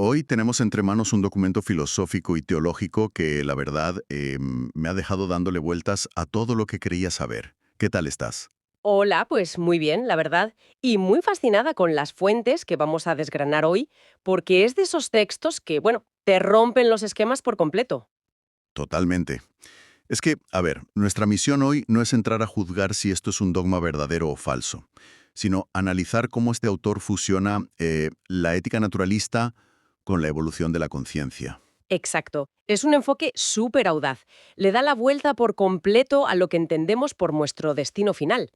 Hoy tenemos entre manos un documento filosófico y teológico que, la verdad, me ha dejado dándole vueltas a todo lo que quería saber. ¿Qué tal estás? Hola, pues muy bien, la verdad, y muy fascinada con las fuentes que vamos a desgranar hoy, porque es de esos textos que, bueno, te rompen los esquemas por completo. Totalmente. Es que, a ver, nuestra misión hoy no es entrar a juzgar si esto es un dogma verdadero o falso, sino analizar cómo este autor fusiona la ética naturalista con la evolución de la conciencia. Exacto. Es un enfoque súper audaz. Le da la vuelta por completo a lo que entendemos por nuestro destino final.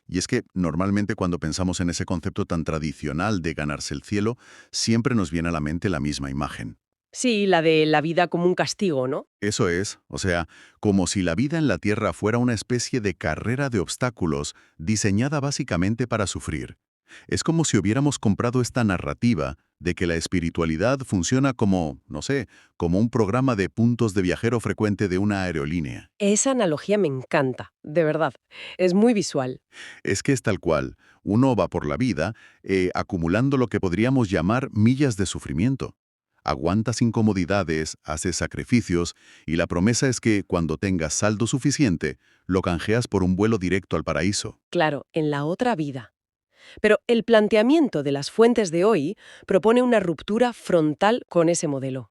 Y es que normalmente cuando pensamos en ese concepto tan tradicional de ganarse el cielo, siempre nos viene a la mente la misma imagen. Sí, la de la vida como un castigo, ¿no? Eso es, o sea, como si la vida en la Tierra fuera una especie de carrera de obstáculos diseñada básicamente para sufrir. Es como si hubiéramos comprado esta narrativa de que la espiritualidad funciona como, no sé, como un programa de puntos de viajero frecuente de una aerolínea. Esa analogía me encanta, de verdad. Es muy visual. Es que es tal cual, uno va por la vida acumulando lo que podríamos llamar millas de sufrimiento. Aguantas incomodidades, haces sacrificios y la promesa es que cuando tengas saldo suficiente, lo canjeas por un vuelo directo al paraíso. Claro, en la otra vida. Pero el planteamiento de las fuentes de hoy propone una ruptura frontal con ese modelo.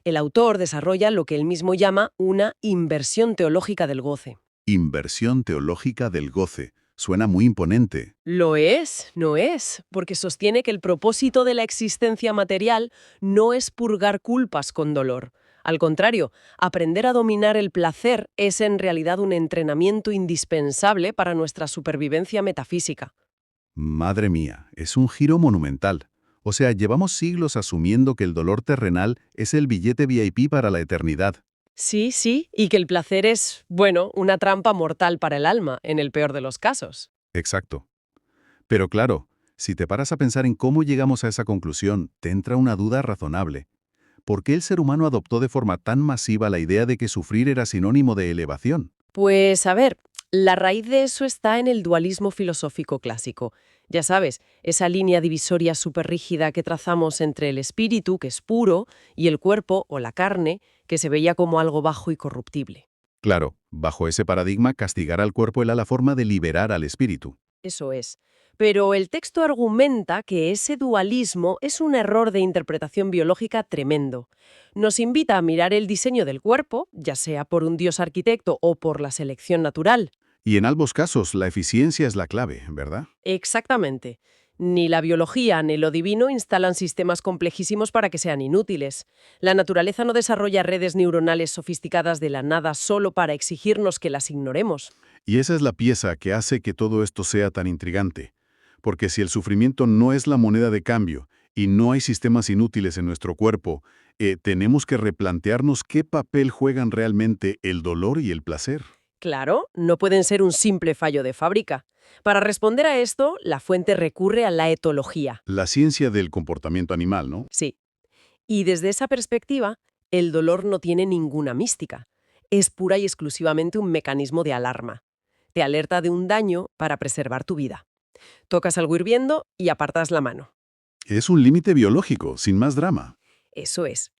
El autor desarrolla lo que él mismo llama una inversión teológica del goce. Inversión teológica del goce. Suena muy imponente. Lo es, no es, porque sostiene que el propósito de la existencia material no es purgar culpas con dolor. Al contrario, aprender a dominar el placer es en realidad un entrenamiento indispensable para nuestra supervivencia metafísica. Madre mía, es un giro monumental. O sea, llevamos siglos asumiendo que el dolor terrenal es el billete VIP para la eternidad. Sí, sí, y que el placer es, bueno, una trampa mortal para el alma, en el peor de los casos. Exacto. Pero claro, si te paras a pensar en cómo llegamos a esa conclusión, te entra una duda razonable. ¿Por qué el ser humano adoptó de forma tan masiva la idea de que sufrir era sinónimo de elevación? Pues a ver, la raíz de eso está en el dualismo filosófico clásico. Ya sabes, esa línea divisoria súper rígida que trazamos entre el espíritu, que es puro, y el cuerpo o la carne, que se veía como algo bajo y corruptible. Claro, bajo ese paradigma, castigar al cuerpo era la forma de liberar al espíritu. Eso es. Pero el texto argumenta que ese dualismo es un error de interpretación biológica tremendo. Nos invita a mirar el diseño del cuerpo, ya sea por un dios arquitecto o por la selección natural. Y en ambos casos, la eficiencia es la clave, ¿verdad? Exactamente. Ni la biología ni lo divino instalan sistemas complejísimos para que sean inútiles. La naturaleza no desarrolla redes neuronales sofisticadas de la nada solo para exigirnos que las ignoremos. Y esa es la pieza que hace que todo esto sea tan intrigante. Porque si el sufrimiento no es la moneda de cambio y no hay sistemas inútiles en nuestro cuerpo, tenemos que replantearnos qué papel juegan realmente el dolor y el placer. Claro, no pueden ser un simple fallo de fábrica. Para responder a esto, la fuente recurre a la etología. La ciencia del comportamiento animal, ¿no? Sí. Y desde esa perspectiva, el dolor no tiene ninguna mística. Es pura y exclusivamente un mecanismo de alarma. Te alerta de un daño para preservar tu vida. Tocas algo hirviendo y apartas la mano. Es un límite biológico, sin más drama. Eso es.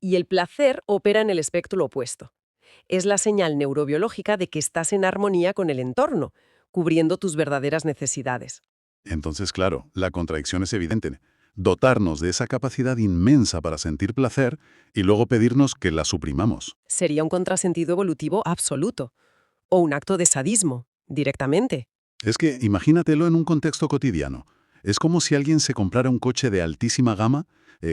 Y el placer opera en el espectro opuesto. Es la señal neurobiológica de que estás en armonía con el entorno, cubriendo tus verdaderas necesidades. Entonces, claro, la contradicción es evidente. Dotarnos de esa capacidad inmensa para sentir placer y luego pedirnos que la suprimamos. Sería un contrasentido evolutivo absoluto. O un acto de sadismo, directamente. Es que imagínatelo en un contexto cotidiano. Es como si alguien se comprara un coche de altísima gama,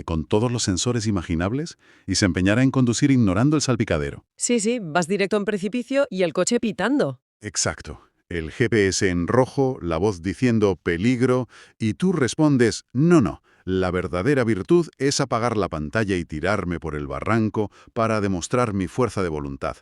con todos los sensores imaginables, y se empeñara en conducir ignorando el salpicadero. Sí, sí, vas directo en precipicio y el coche pitando. Exacto. El GPS en rojo, la voz diciendo peligro, y tú respondes, no, no, la verdadera virtud es apagar la pantalla y tirarme por el barranco para demostrar mi fuerza de voluntad.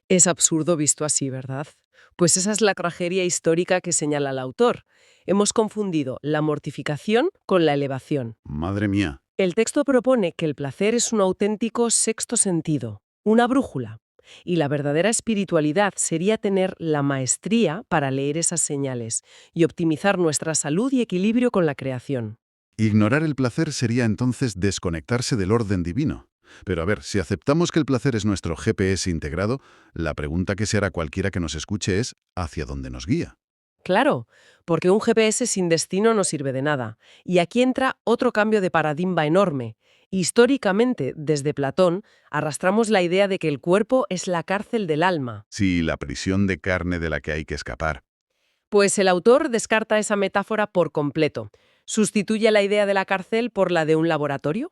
Es absurdo visto así, ¿verdad? Pues esa es la tragedia histórica que señala el autor. Hemos confundido la mortificación con la elevación. Madre mía. El texto propone que el placer es un auténtico sexto sentido, una brújula, y la verdadera espiritualidad sería tener la maestría para leer esas señales y optimizar nuestra salud y equilibrio con la creación. Ignorar el placer sería entonces desconectarse del orden divino. Pero a ver, si aceptamos que el placer es nuestro GPS integrado, la pregunta que se hará cualquiera que nos escuche es ¿hacia dónde nos guía? Claro, porque un GPS sin destino no sirve de nada. Y aquí entra otro cambio de paradigma enorme. Históricamente, desde Platón, arrastramos la idea de que el cuerpo es la cárcel del alma. Sí, la prisión de carne de la que hay que escapar. Pues el autor descarta esa metáfora por completo. Sustituye la idea de la cárcel por la de un laboratorio,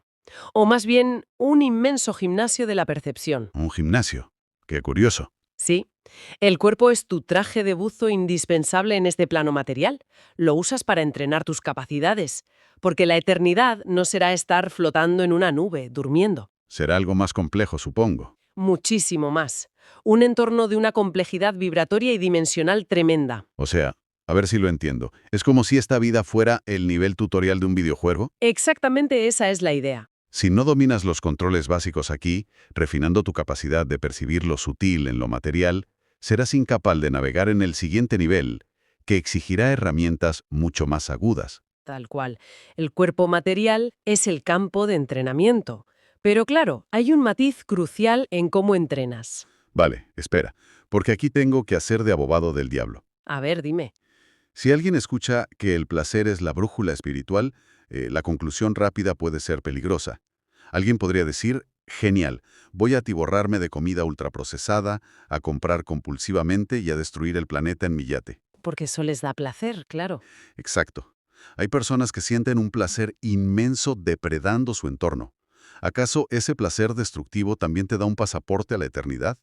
o más bien un inmenso gimnasio de la percepción. Un gimnasio. Qué curioso. Sí, el cuerpo es tu traje de buzo indispensable en este plano material. Lo usas para entrenar tus capacidades, porque la eternidad no será estar flotando en una nube, durmiendo. Será algo más complejo, supongo. Muchísimo más. Un entorno de una complejidad vibratoria y dimensional tremenda. O sea, a ver si lo entiendo. Es como si esta vida fuera el nivel tutorial de un videojuego. Exactamente esa es la idea. Si no dominas los controles básicos aquí, refinando tu capacidad de percibir lo sutil en lo material, serás incapaz de navegar en el siguiente nivel, que exigirá herramientas mucho más agudas. Tal cual. El cuerpo material es el campo de entrenamiento. Pero claro, hay un matiz crucial en cómo entrenas. Vale, espera, porque aquí tengo que hacer de abogado del diablo. A ver, dime. Si alguien escucha que el placer es la brújula espiritual, la conclusión rápida puede ser peligrosa. Alguien podría decir, genial, voy a atiborrarme de comida ultraprocesada, a comprar compulsivamente y a destruir el planeta en mi yate. Porque eso les da placer, claro. Exacto. Hay personas que sienten un placer inmenso depredando su entorno. ¿Acaso ese placer destructivo también te da un pasaporte a la eternidad?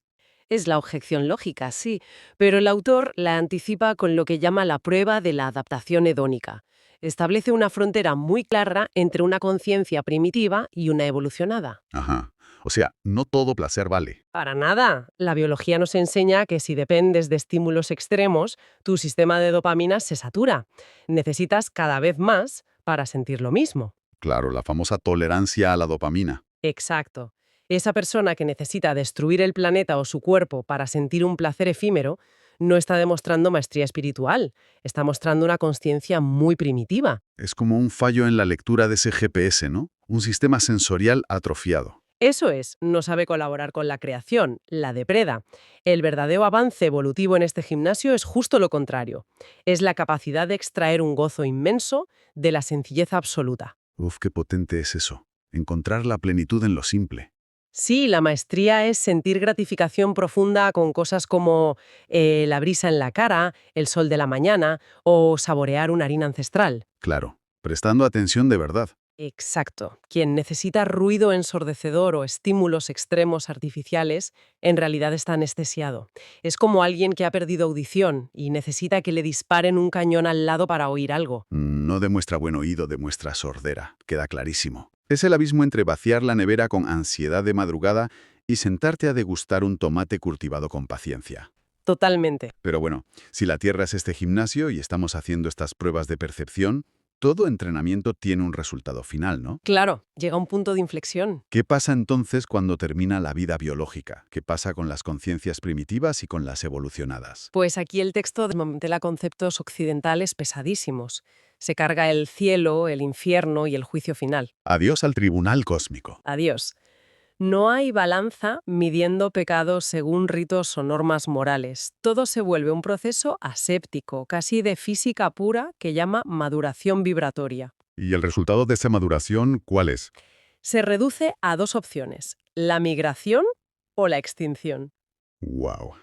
Es la objeción lógica, sí, pero el autor la anticipa con lo que llama la prueba de la adaptación hedónica. Establece una frontera muy clara entre una conciencia primitiva y una evolucionada. Ajá. O sea, no todo placer vale. Para nada. La biología nos enseña que si dependes de estímulos extremos, tu sistema de dopamina se satura. Necesitas cada vez más para sentir lo mismo. Claro, la famosa tolerancia a la dopamina. Exacto. Esa persona que necesita destruir el planeta o su cuerpo para sentir un placer efímero no está demostrando maestría espiritual, está mostrando una consciencia muy primitiva. Es como un fallo en la lectura de ese GPS, ¿no? Un sistema sensorial atrofiado. Eso es, no sabe colaborar con la creación, la depreda. El verdadero avance evolutivo en este gimnasio es justo lo contrario. Es la capacidad de extraer un gozo inmenso de la sencillez absoluta. Uf, qué potente es eso. Encontrar la plenitud en lo simple. Sí, la maestría es sentir gratificación profunda con cosas como la brisa en la cara, el sol de la mañana o saborear una harina ancestral. Claro, prestando atención de verdad. Exacto. Quien necesita ruido ensordecedor o estímulos extremos artificiales, en realidad está anestesiado. Es como alguien que ha perdido audición y necesita que le disparen un cañón al lado para oír algo. No demuestra buen oído, demuestra sordera. Queda clarísimo. Es el abismo entre vaciar la nevera con ansiedad de madrugada y sentarte a degustar un tomate cultivado con paciencia. Totalmente. Pero bueno, si la Tierra es este gimnasio y estamos haciendo estas pruebas de percepción, todo entrenamiento tiene un resultado final, ¿no? Claro, llega un punto de inflexión. ¿Qué pasa entonces cuando termina la vida biológica? ¿Qué pasa con las conciencias primitivas y con las evolucionadas? Pues aquí el texto desmantela conceptos occidentales pesadísimos. Se carga el cielo, el infierno y el juicio final. Adiós al tribunal cósmico. Adiós. No hay balanza midiendo pecados según ritos o normas morales. Todo se vuelve un proceso aséptico, casi de física pura, que llama maduración vibratoria. ¿Y el resultado de esa maduración cuál es? Se reduce a dos opciones, la migración o la extinción. ¡Wow!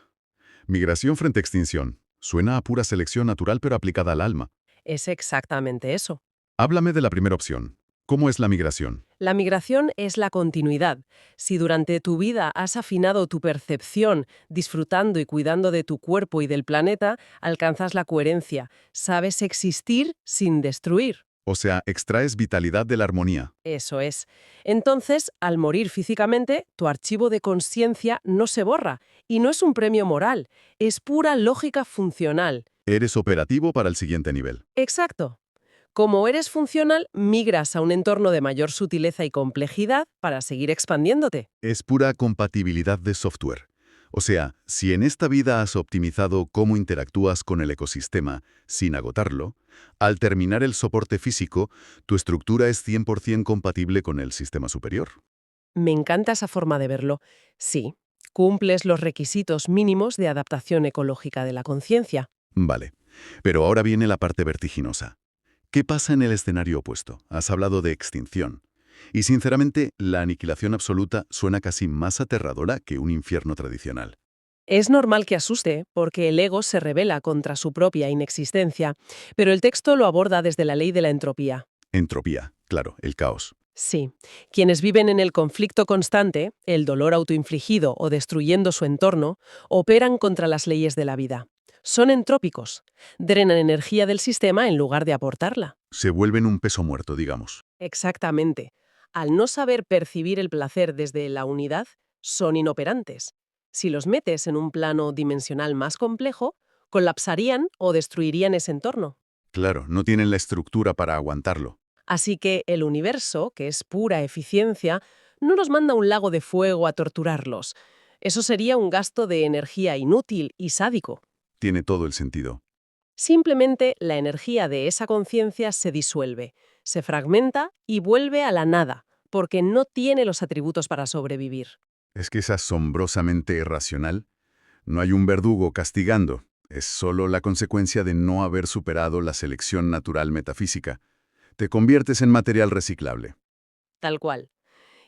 Migración frente a extinción. Suena a pura selección natural pero aplicada al alma. Es exactamente eso. Háblame de la primera opción. ¿Cómo es la migración? La migración es la continuidad. Si durante tu vida has afinado tu percepción, disfrutando y cuidando de tu cuerpo y del planeta, alcanzas la coherencia. Sabes existir sin destruir. O sea, extraes vitalidad de la armonía. Eso es. Entonces, al morir físicamente, tu archivo de conciencia no se borra. Y no es un premio moral, es pura lógica funcional. Eres operativo para el siguiente nivel. Exacto. Como eres funcional, migras a un entorno de mayor sutileza y complejidad para seguir expandiéndote. Es pura compatibilidad de software. O sea, si en esta vida has optimizado cómo interactúas con el ecosistema sin agotarlo, al terminar el soporte físico, tu estructura es 100% compatible con el sistema superior. Me encanta esa forma de verlo. Sí, cumples los requisitos mínimos de adaptación ecológica de la conciencia. Vale. Pero ahora viene la parte vertiginosa. ¿Qué pasa en el escenario opuesto? Has hablado de extinción. Y sinceramente, la aniquilación absoluta suena casi más aterradora que un infierno tradicional. Es normal que asuste, porque el ego se rebela contra su propia inexistencia, pero el texto lo aborda desde la ley de la entropía. Entropía, claro, el caos. Sí, quienes viven en el conflicto constante, el dolor autoinfligido o destruyendo su entorno, operan contra las leyes de la vida. Son entrópicos, drenan energía del sistema en lugar de aportarla. Se vuelven un peso muerto, digamos. Exactamente. Al no saber percibir el placer desde la unidad, son inoperantes. Si los metes en un plano dimensional más complejo, colapsarían o destruirían ese entorno. Claro, no tienen la estructura para aguantarlo. Así que el universo, que es pura eficiencia, no nos manda un lago de fuego a torturarlos. Eso sería un gasto de energía inútil y sádico. Tiene todo el sentido. Simplemente la energía de esa conciencia se disuelve, se fragmenta y vuelve a la nada, porque no tiene los atributos para sobrevivir. Es que es asombrosamente irracional. No hay un verdugo castigando. Es solo la consecuencia de no haber superado la selección natural metafísica. Te conviertes en material reciclable. Tal cual.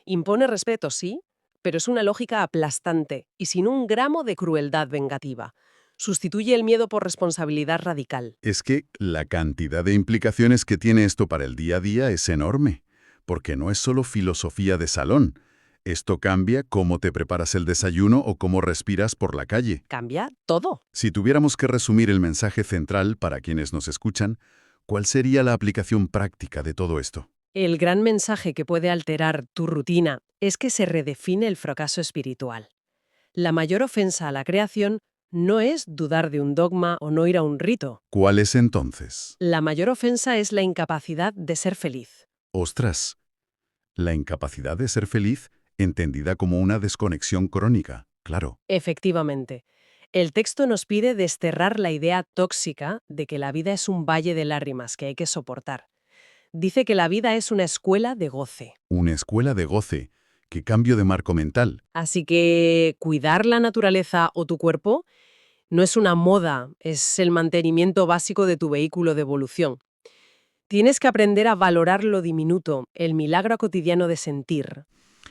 Impone respeto, sí, pero es una lógica aplastante y sin un gramo de crueldad vengativa. Sustituye el miedo por responsabilidad radical. Es que la cantidad de implicaciones que tiene esto para el día a día es enorme, porque no es solo filosofía de salón. Esto cambia cómo te preparas el desayuno o cómo respiras por la calle. Cambia todo. Si tuviéramos que resumir el mensaje central para quienes nos escuchan, ¿cuál sería la aplicación práctica de todo esto? El gran mensaje que puede alterar tu rutina es que se redefine el fracaso espiritual. La mayor ofensa a la creación no es dudar de un dogma o no ir a un rito. ¿Cuál es entonces? La mayor ofensa es la incapacidad de ser feliz. Ostras, la incapacidad de ser feliz entendida como una desconexión crónica, claro. Efectivamente. El texto nos pide desterrar la idea tóxica de que la vida es un valle de lágrimas que hay que soportar. Dice que la vida es una escuela de goce. Una escuela de goce. ¡Qué cambio de marco mental! Así que cuidar la naturaleza o tu cuerpo no es una moda, es el mantenimiento básico de tu vehículo de evolución. Tienes que aprender a valorar lo diminuto, el milagro cotidiano de sentir.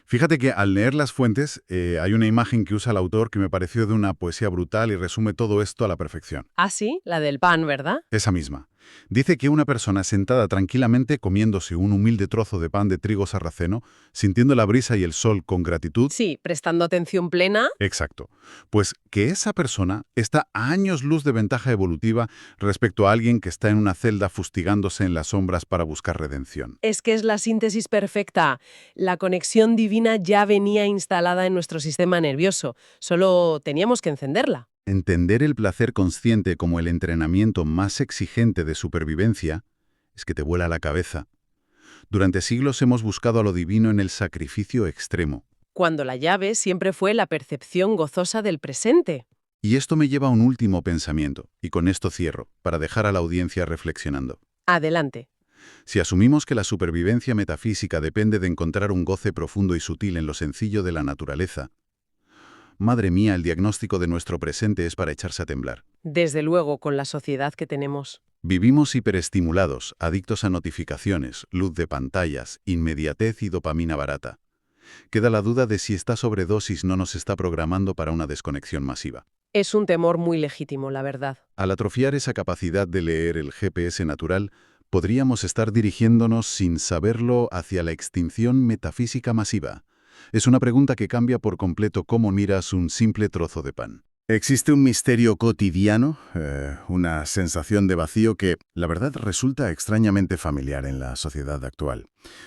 Fíjate que al leer las fuentes hay una imagen que usa el autor que me pareció de una poesía brutal y resume todo esto a la perfección. Ah, sí, la del pan, ¿verdad? Esa misma. Dice que una persona sentada tranquilamente comiéndose un humilde trozo de pan de trigo sarraceno, sintiendo la brisa y el sol con gratitud. Sí, prestando atención plena. Exacto. Pues que esa persona está a años luz de ventaja evolutiva respecto a alguien que está en una celda fustigándose en las sombras para buscar redención. Es que es la síntesis perfecta. La conexión divina ya venía instalada en nuestro sistema nervioso, solo teníamos que encenderla. Entender el placer consciente como el entrenamiento más exigente de supervivencia es que te vuela la cabeza. Durante siglos hemos buscado a lo divino en el sacrificio extremo. Cuando la llave siempre fue la percepción gozosa del presente. Y esto me lleva a un último pensamiento, y con esto cierro, para dejar a la audiencia reflexionando. Adelante. Si asumimos que la supervivencia metafísica depende de encontrar un goce profundo y sutil en lo sencillo de la naturaleza, madre mía, el diagnóstico de nuestro presente es para echarse a temblar. Desde luego, con la sociedad que tenemos. Vivimos hiperestimulados, adictos a notificaciones, luz de pantallas, inmediatez y dopamina barata. Queda la duda de si esta sobredosis no nos está programando para una desconexión masiva. Es un temor muy legítimo, la verdad. Al atrofiar esa capacidad de leer el GPS natural, podríamos estar dirigiéndonos sin saberlo hacia la extinción metafísica masiva. Es una pregunta que cambia por completo cómo miras un simple trozo de pan. Existe un misterio cotidiano, una sensación de vacío que, la verdad, resulta extrañamente familiar en la sociedad actual.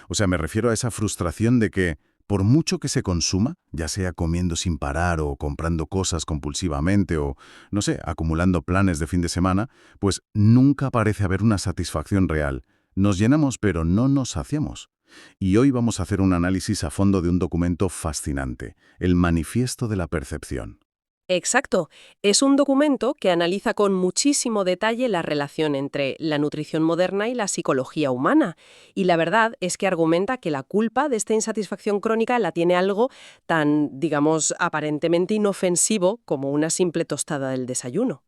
O sea, me refiero a esa frustración de que, por mucho que se consuma, ya sea comiendo sin parar o comprando cosas compulsivamente o, no sé, acumulando planes de fin de semana, pues nunca parece haber una satisfacción real. Nos llenamos pero no nos saciamos. Y hoy vamos a hacer un análisis a fondo de un documento fascinante, el Manifiesto de la Percepción. Exacto. Es un documento que analiza con muchísimo detalle la relación entre la nutrición moderna y la psicología humana. Y la verdad es que argumenta que la culpa de esta insatisfacción crónica la tiene algo tan, digamos, aparentemente inofensivo como una simple tostada del desayuno.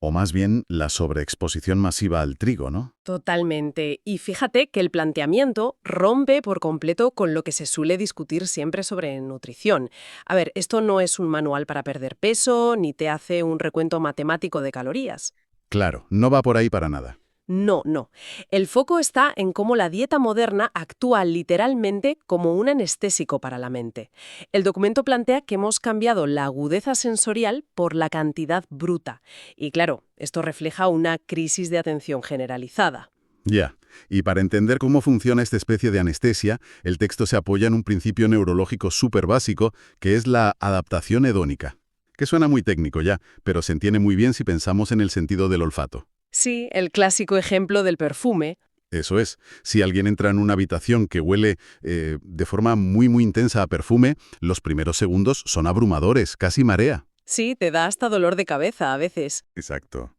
O más bien la sobreexposición masiva al trigo, ¿no? Totalmente. Y fíjate que el planteamiento rompe por completo con lo que se suele discutir siempre sobre nutrición. A ver, esto no es un manual para perder peso, ni te hace un recuento matemático de calorías. Claro, no va por ahí para nada. No, no. El foco está en cómo la dieta moderna actúa literalmente como un anestésico para la mente. El documento plantea que hemos cambiado la agudeza sensorial por la cantidad bruta. Y claro, esto refleja una crisis de atención generalizada. Ya. Y para entender cómo funciona esta especie de anestesia, el texto se apoya en un principio neurológico súper básico, que es la adaptación hedónica. Que suena muy técnico ya, pero se entiende muy bien si pensamos en el sentido del olfato. Sí, el clásico ejemplo del perfume. Eso es, si alguien entra en una habitación que huele de forma muy intensa a perfume, los primeros segundos son abrumadores, casi marea. Sí, te da hasta dolor de cabeza a veces. Exacto.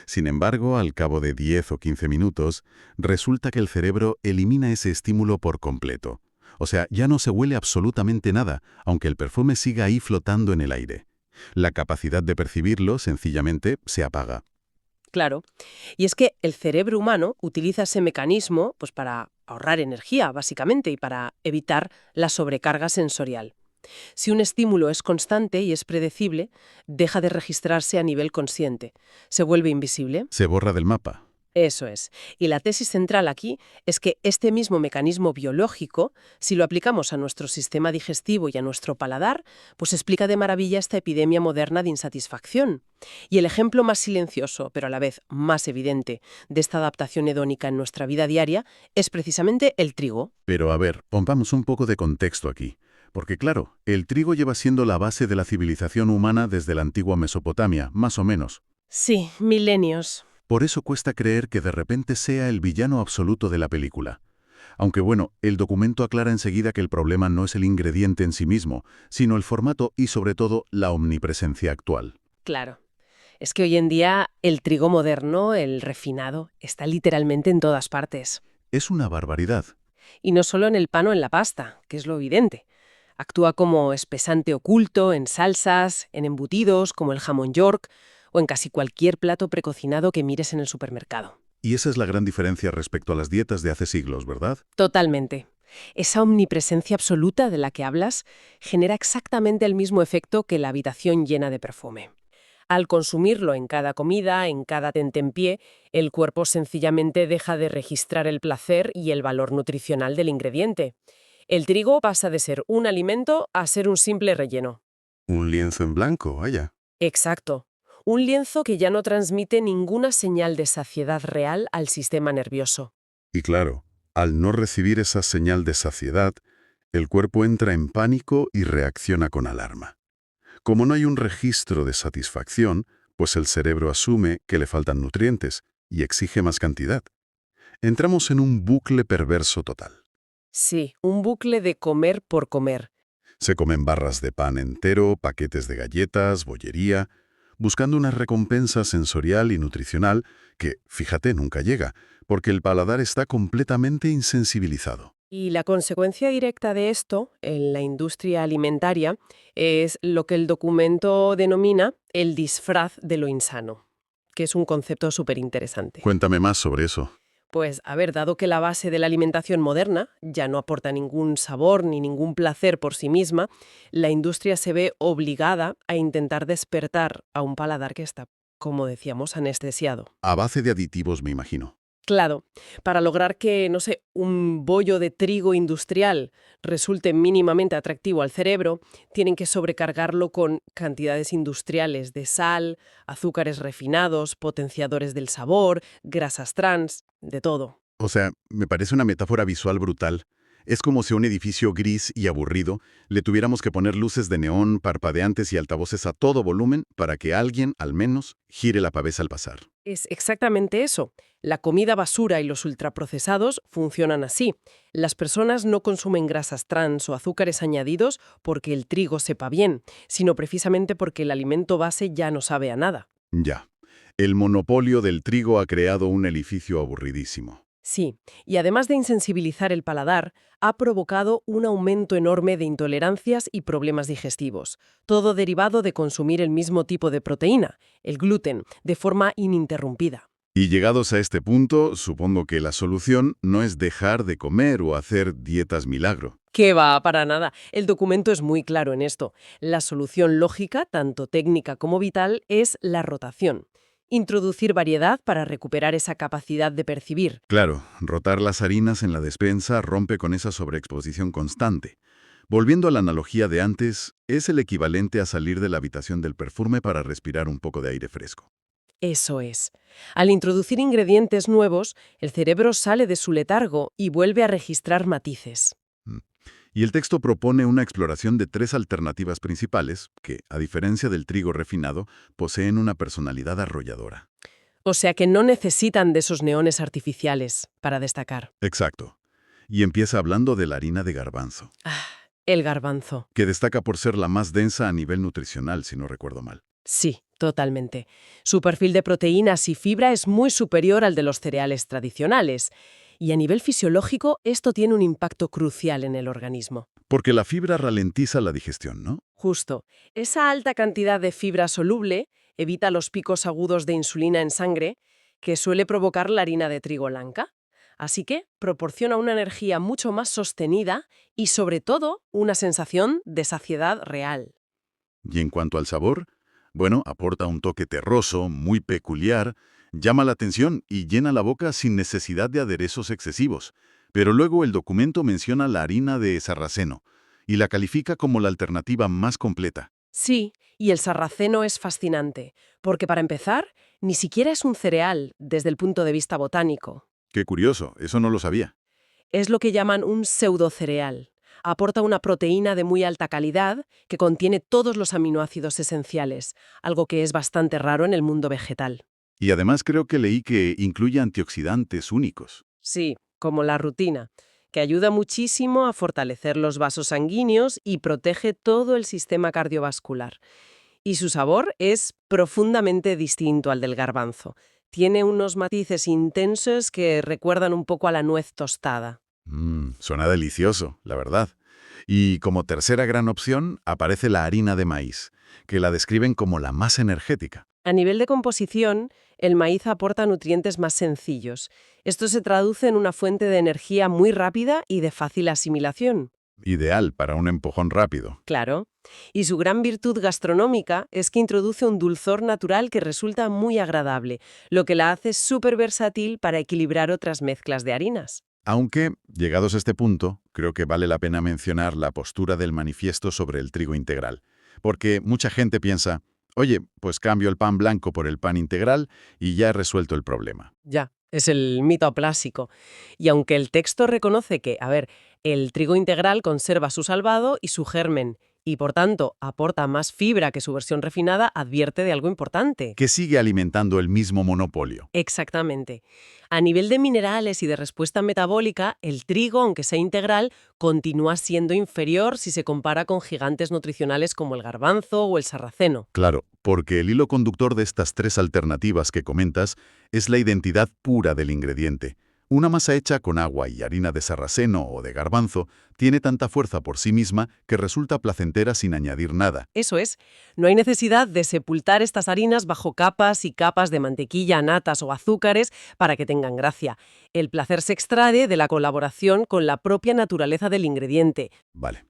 Sin embargo, al cabo de 10 o 15 minutos, resulta que el cerebro elimina ese estímulo por completo. O sea, ya no se huele absolutamente nada, aunque el perfume siga ahí flotando en el aire. La capacidad de percibirlo, sencillamente, se apaga. Claro. Y es que el cerebro humano utiliza ese mecanismo pues, para ahorrar energía, básicamente, y para evitar la sobrecarga sensorial. Si un estímulo es constante y es predecible, deja de registrarse a nivel consciente. Se vuelve invisible. Se borra del mapa. Eso es. Y la tesis central aquí es que este mismo mecanismo biológico, si lo aplicamos a nuestro sistema digestivo y a nuestro paladar, pues explica de maravilla esta epidemia moderna de insatisfacción. Y el ejemplo más silencioso, pero a la vez más evidente, de esta adaptación hedónica en nuestra vida diaria es precisamente el trigo. Pero a ver, pongamos un poco de contexto aquí. Porque claro, el trigo lleva siendo la base de la civilización humana desde la antigua Mesopotamia, más o menos. Sí, milenios. Por eso cuesta creer que de repente sea el villano absoluto de la película. Aunque bueno, el documento aclara enseguida que el problema no es el ingrediente en sí mismo, sino el formato y sobre todo la omnipresencia actual. Claro. Es que hoy en día el trigo moderno, el refinado, está literalmente en todas partes. Es una barbaridad. Y no solo en el pan o en la pasta, que es lo evidente. Actúa como espesante oculto en salsas, en embutidos como el jamón York o en casi cualquier plato precocinado que mires en el supermercado. Y esa es la gran diferencia respecto a las dietas de hace siglos, ¿verdad? Totalmente. Esa omnipresencia absoluta de la que hablas genera exactamente el mismo efecto que la habitación llena de perfume. Al consumirlo en cada comida, en cada tentempié, el cuerpo sencillamente deja de registrar el placer y el valor nutricional del ingrediente. El trigo pasa de ser un alimento a ser un simple relleno. Un lienzo en blanco, vaya. Exacto. Un lienzo que ya no transmite ninguna señal de saciedad real al sistema nervioso. Y claro, al no recibir esa señal de saciedad, el cuerpo entra en pánico y reacciona con alarma. Como no hay un registro de satisfacción, pues el cerebro asume que le faltan nutrientes y exige más cantidad. Entramos en un bucle perverso total. Sí, un bucle de comer por comer. Se comen barras de pan entero, paquetes de galletas, bollería, buscando una recompensa sensorial y nutricional que, fíjate, nunca llega, porque el paladar está completamente insensibilizado. Y la consecuencia directa de esto en la industria alimentaria es lo que el documento denomina el disfraz de lo insano, que es un concepto súper interesante. Cuéntame más sobre eso. Pues, a ver, dado que la base de la alimentación moderna ya no aporta ningún sabor ni ningún placer por sí misma, la industria se ve obligada a intentar despertar a un paladar que está, como decíamos, anestesiado. A base de aditivos, me imagino. Claro, para lograr que, no sé, un bollo de trigo industrial resulte mínimamente atractivo al cerebro, tienen que sobrecargarlo con cantidades industriales de sal, azúcares refinados, potenciadores del sabor, grasas trans, de todo. O sea, me parece una metáfora visual brutal. Es como si a un edificio gris y aburrido le tuviéramos que poner luces de neón, parpadeantes y altavoces a todo volumen para que alguien, al menos, gire la cabeza al pasar. Es exactamente eso. La comida basura y los ultraprocesados funcionan así. Las personas no consumen grasas trans o azúcares añadidos porque el trigo sepa bien, sino precisamente porque el alimento base ya no sabe a nada. Ya. El monopolio del trigo ha creado un edificio aburridísimo. Sí, y además de insensibilizar el paladar, ha provocado un aumento enorme de intolerancias y problemas digestivos, todo derivado de consumir el mismo tipo de proteína, el gluten, de forma ininterrumpida. Y llegados a este punto, supongo que la solución no es dejar de comer o hacer dietas milagro. ¿Qué va? Para nada. El documento es muy claro en esto. La solución lógica, tanto técnica como vital, es la rotación. Introducir variedad para recuperar esa capacidad de percibir. Claro, rotar las harinas en la despensa rompe con esa sobreexposición constante. Volviendo a la analogía de antes, es el equivalente a salir de la habitación del perfume para respirar un poco de aire fresco. Eso es. Al introducir ingredientes nuevos, el cerebro sale de su letargo y vuelve a registrar matices. Mm. Y el texto propone una exploración de 3 alternativas principales que, a diferencia del trigo refinado, poseen una personalidad arrolladora. O sea que no necesitan de esos neones artificiales para destacar. Exacto. Y empieza hablando de la harina de garbanzo, Ah, el garbanzo. que destaca por ser la más densa a nivel nutricional, si no recuerdo mal. Sí, totalmente. Su perfil de proteínas y fibra es muy superior al de los cereales tradicionales. Y a nivel fisiológico, esto tiene un impacto crucial en el organismo. Porque la fibra ralentiza la digestión, ¿no? Justo, esa alta cantidad de fibra soluble evita los picos agudos de insulina en sangre que suele provocar la harina de trigo blanca. Así que proporciona una energía mucho más sostenida y, sobre todo, una sensación de saciedad real. Y en cuanto al sabor, bueno, aporta un toque terroso, muy peculiar, llama la atención y llena la boca sin necesidad de aderezos excesivos. Pero luego el documento menciona la harina de sarraceno y la califica como la alternativa más completa. Sí, y el sarraceno es fascinante, porque para empezar, ni siquiera es un cereal desde el punto de vista botánico. Qué curioso, eso no lo sabía. Es lo que llaman un pseudocereal. Aporta una proteína de muy alta calidad que contiene todos los aminoácidos esenciales, algo que es bastante raro en el mundo vegetal. Y además creo que leí que incluye antioxidantes únicos. Sí, como la rutina, que ayuda muchísimo a fortalecer los vasos sanguíneos y protege todo el sistema cardiovascular. Y su sabor es profundamente distinto al del garbanzo. Tiene unos matices intensos que recuerdan un poco a la nuez tostada. Suena delicioso, la verdad. Y como tercera gran opción aparece la harina de maíz, que la describen como la más energética. A nivel de composición, el maíz aporta nutrientes más sencillos. Esto se traduce en una fuente de energía muy rápida y de fácil asimilación. Ideal para un empujón rápido. Claro. Y su gran virtud gastronómica es que introduce un dulzor natural que resulta muy agradable, lo que la hace súper versátil para equilibrar otras mezclas de harinas. Aunque, llegados a este punto, creo que vale la pena mencionar la postura del manifiesto sobre el trigo integral. Porque mucha gente piensa, oye, pues cambio el pan blanco por el pan integral y ya he resuelto el problema. Ya, es el mito clásico. Y aunque el texto reconoce que, el trigo integral conserva su salvado y su germen, y por tanto aporta más fibra que su versión refinada, advierte de algo importante. Que sigue alimentando el mismo monopolio. Exactamente. A nivel de minerales y de respuesta metabólica, el trigo, aunque sea integral, continúa siendo inferior si se compara con gigantes nutricionales como el garbanzo o el sarraceno. Claro, porque el hilo conductor de estas 3 alternativas que comentas es la identidad pura del ingrediente. Una masa hecha con agua y harina de sarraceno o de garbanzo tiene tanta fuerza por sí misma que resulta placentera sin añadir nada. Eso es, no hay necesidad de sepultar estas harinas bajo capas y capas de mantequilla, natas o azúcares para que tengan gracia. El placer se extrae de la colaboración con la propia naturaleza del ingrediente. Vale.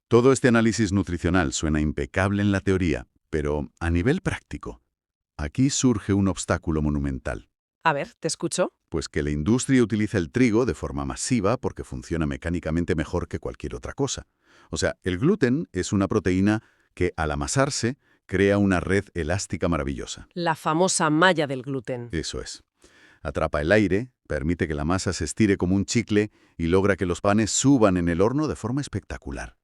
Todo este análisis nutricional suena impecable en la teoría, pero a nivel práctico, aquí surge un obstáculo monumental. A ver, ¿te escucho? Pues que la industria utiliza el trigo de forma masiva porque funciona mecánicamente mejor que cualquier otra cosa. O sea, el gluten es una proteína que, al amasarse, crea una red elástica maravillosa. La famosa malla del gluten. Eso es. Atrapa el aire, Permite que la masa se estire como un chicle y logra que los panes suban en el horno de forma espectacular.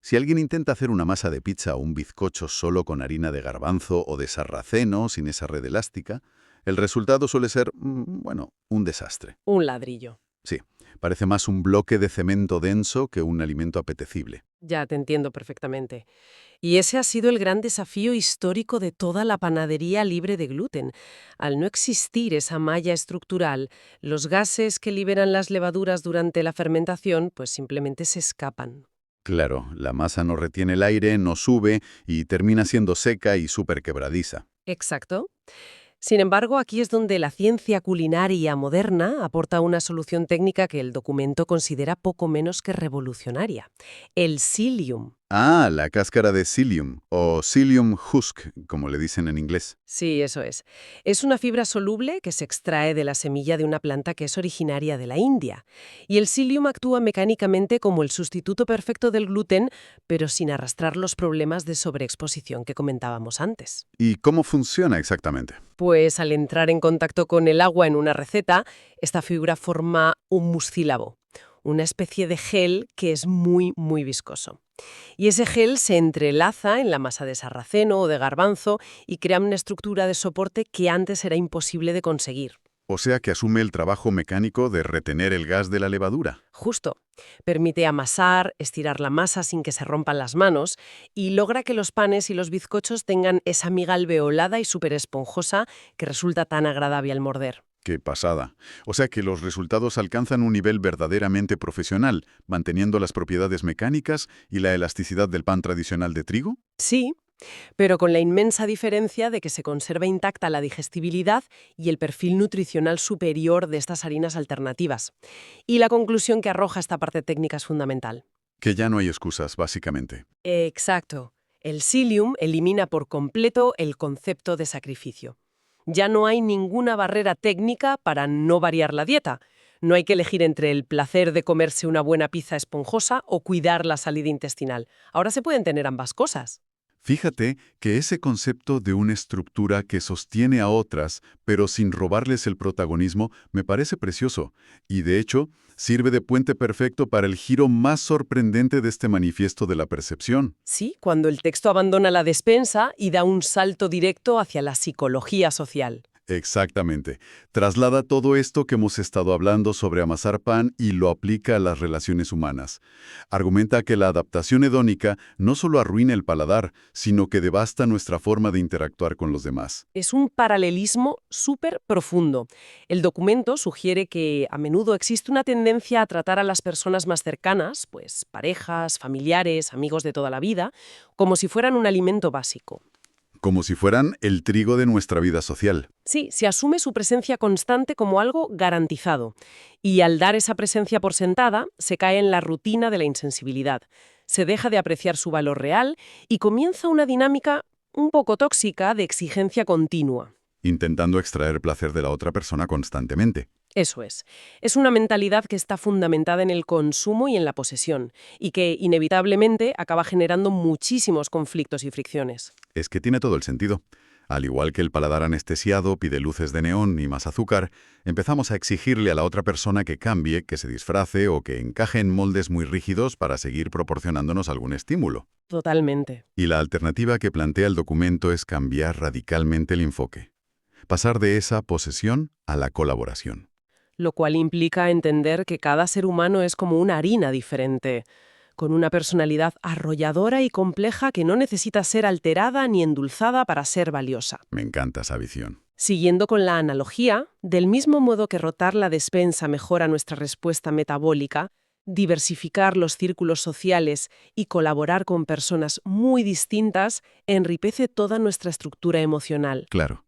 Si alguien intenta hacer una masa de pizza o un bizcocho solo con harina de garbanzo o de sarraceno sin esa red elástica, el resultado suele ser, bueno, un desastre. Un ladrillo. Sí, parece más un bloque de cemento denso que un alimento apetecible. Ya te entiendo perfectamente. Y ese ha sido el gran desafío histórico de toda la panadería libre de gluten. Al no existir esa malla estructural, los gases que liberan las levaduras durante la fermentación pues simplemente se escapan. Claro, la masa no retiene el aire, no sube y termina siendo seca y súper quebradiza. Exacto. Sin embargo, aquí es donde la ciencia culinaria moderna aporta una solución técnica que el documento considera poco menos que revolucionaria: el psyllium. Ah, la cáscara de psyllium, o psyllium husk, como le dicen en inglés. Sí, eso es. Es una fibra soluble que se extrae de la semilla de una planta que es originaria de la India. Y el psyllium actúa mecánicamente como el sustituto perfecto del gluten, pero sin arrastrar los problemas de sobreexposición que comentábamos antes. ¿Y cómo funciona exactamente? Pues al entrar en contacto con el agua en una receta, esta fibra forma un mucílabo, una especie de gel que es muy, muy viscoso. Y ese gel se entrelaza en la masa de sarraceno o de garbanzo y crea una estructura de soporte que antes era imposible de conseguir. O sea que asume el trabajo mecánico de retener el gas de la levadura. Justo. Permite amasar, estirar la masa sin que se rompan las manos y logra que los panes y los bizcochos tengan esa miga alveolada y súper esponjosa que resulta tan agradable al morder. ¡Qué pasada! O sea que los resultados alcanzan un nivel verdaderamente profesional, manteniendo las propiedades mecánicas y la elasticidad del pan tradicional de trigo. Sí, pero con la inmensa diferencia de que se conserva intacta la digestibilidad y el perfil nutricional superior de estas harinas alternativas. Y la conclusión que arroja esta parte técnica es fundamental. Que ya no hay excusas, básicamente. Exacto. El psyllium elimina por completo el concepto de sacrificio. Ya no hay ninguna barrera técnica para no variar la dieta. No hay que elegir entre el placer de comerse una buena pizza esponjosa o cuidar la salida intestinal. Ahora se pueden tener ambas cosas. Fíjate que ese concepto de una estructura que sostiene a otras, pero sin robarles el protagonismo, me parece precioso, y de hecho, sirve de puente perfecto para el giro más sorprendente de este manifiesto de la percepción. Sí, cuando el texto abandona la despensa y da un salto directo hacia la psicología social. Exactamente. Traslada todo esto que hemos estado hablando sobre amasar pan y lo aplica a las relaciones humanas. Argumenta que la adaptación hedónica no solo arruina el paladar, sino que devasta nuestra forma de interactuar con los demás. Es un paralelismo súper profundo. El documento sugiere que a menudo existe una tendencia a tratar a las personas más cercanas, pues parejas, familiares, amigos de toda la vida, como si fueran un alimento básico. Como si fueran el trigo de nuestra vida social. Sí, se asume su presencia constante como algo garantizado. Y al dar esa presencia por sentada, se cae en la rutina de la insensibilidad. Se deja de apreciar su valor real y comienza una dinámica un poco tóxica de exigencia continua. Intentando extraer placer de la otra persona constantemente. Eso es. Es una mentalidad que está fundamentada en el consumo y en la posesión, y que inevitablemente acaba generando muchísimos conflictos y fricciones. Es que tiene todo el sentido. Al igual que el paladar anestesiado pide luces de neón y más azúcar, empezamos a exigirle a la otra persona que cambie, que se disfrace o que encaje en moldes muy rígidos para seguir proporcionándonos algún estímulo. Totalmente. Y la alternativa que plantea el documento es cambiar radicalmente el enfoque. Pasar de esa posesión a la colaboración. Lo cual implica entender que cada ser humano es como una harina diferente, con una personalidad arrolladora y compleja que no necesita ser alterada ni endulzada para ser valiosa. Me encanta esa visión. Siguiendo con la analogía, del mismo modo que rotar la despensa mejora nuestra respuesta metabólica, diversificar los círculos sociales y colaborar con personas muy distintas enriquece toda nuestra estructura emocional. Claro.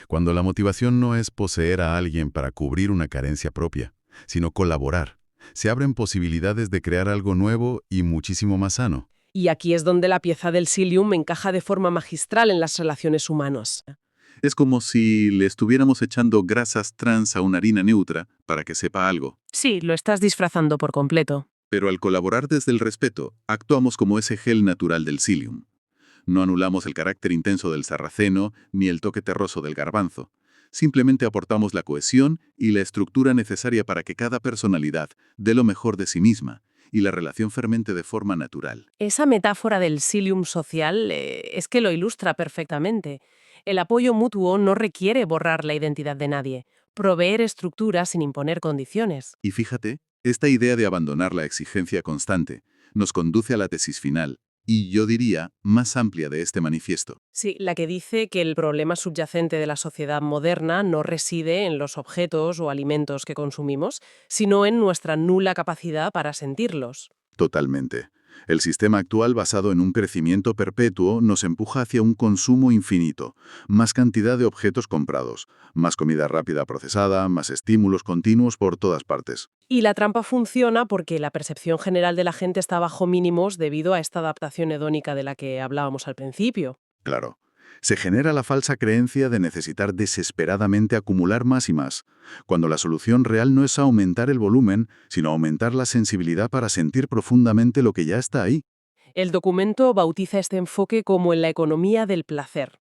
Cuando la motivación no es poseer a alguien para cubrir una carencia propia, sino colaborar, se abren posibilidades de crear algo nuevo y muchísimo más sano. Y aquí es donde la pieza del psyllium encaja de forma magistral en las relaciones humanas. Es como si le estuviéramos echando grasas trans a una harina neutra para que sepa algo. Sí, lo estás disfrazando por completo. Pero al colaborar desde el respeto, actuamos como ese gel natural del psyllium. No anulamos el carácter intenso del sarraceno ni el toque terroso del garbanzo. Simplemente aportamos la cohesión y la estructura necesaria para que cada personalidad dé lo mejor de sí misma y la relación fermente de forma natural. Esa metáfora del silium social es que lo ilustra perfectamente. El apoyo mutuo no requiere borrar la identidad de nadie, proveer estructuras sin imponer condiciones. Y fíjate, esta idea de abandonar la exigencia constante nos conduce a la tesis final, y yo diría, más amplia de este manifiesto. Sí, la que dice que el problema subyacente de la sociedad moderna no reside en los objetos o alimentos que consumimos, sino en nuestra nula capacidad para sentirlos. Totalmente. El sistema actual basado en un crecimiento perpetuo nos empuja hacia un consumo infinito, más cantidad de objetos comprados, más comida rápida procesada, más estímulos continuos por todas partes. Y la trampa funciona porque la percepción general de la gente está bajo mínimos debido a esta adaptación hedónica de la que hablábamos al principio. Claro. Se genera la falsa creencia de necesitar desesperadamente acumular más y más, cuando la solución real no es aumentar el volumen, sino aumentar la sensibilidad para sentir profundamente lo que ya está ahí. El documento bautiza este enfoque como en la economía del placer,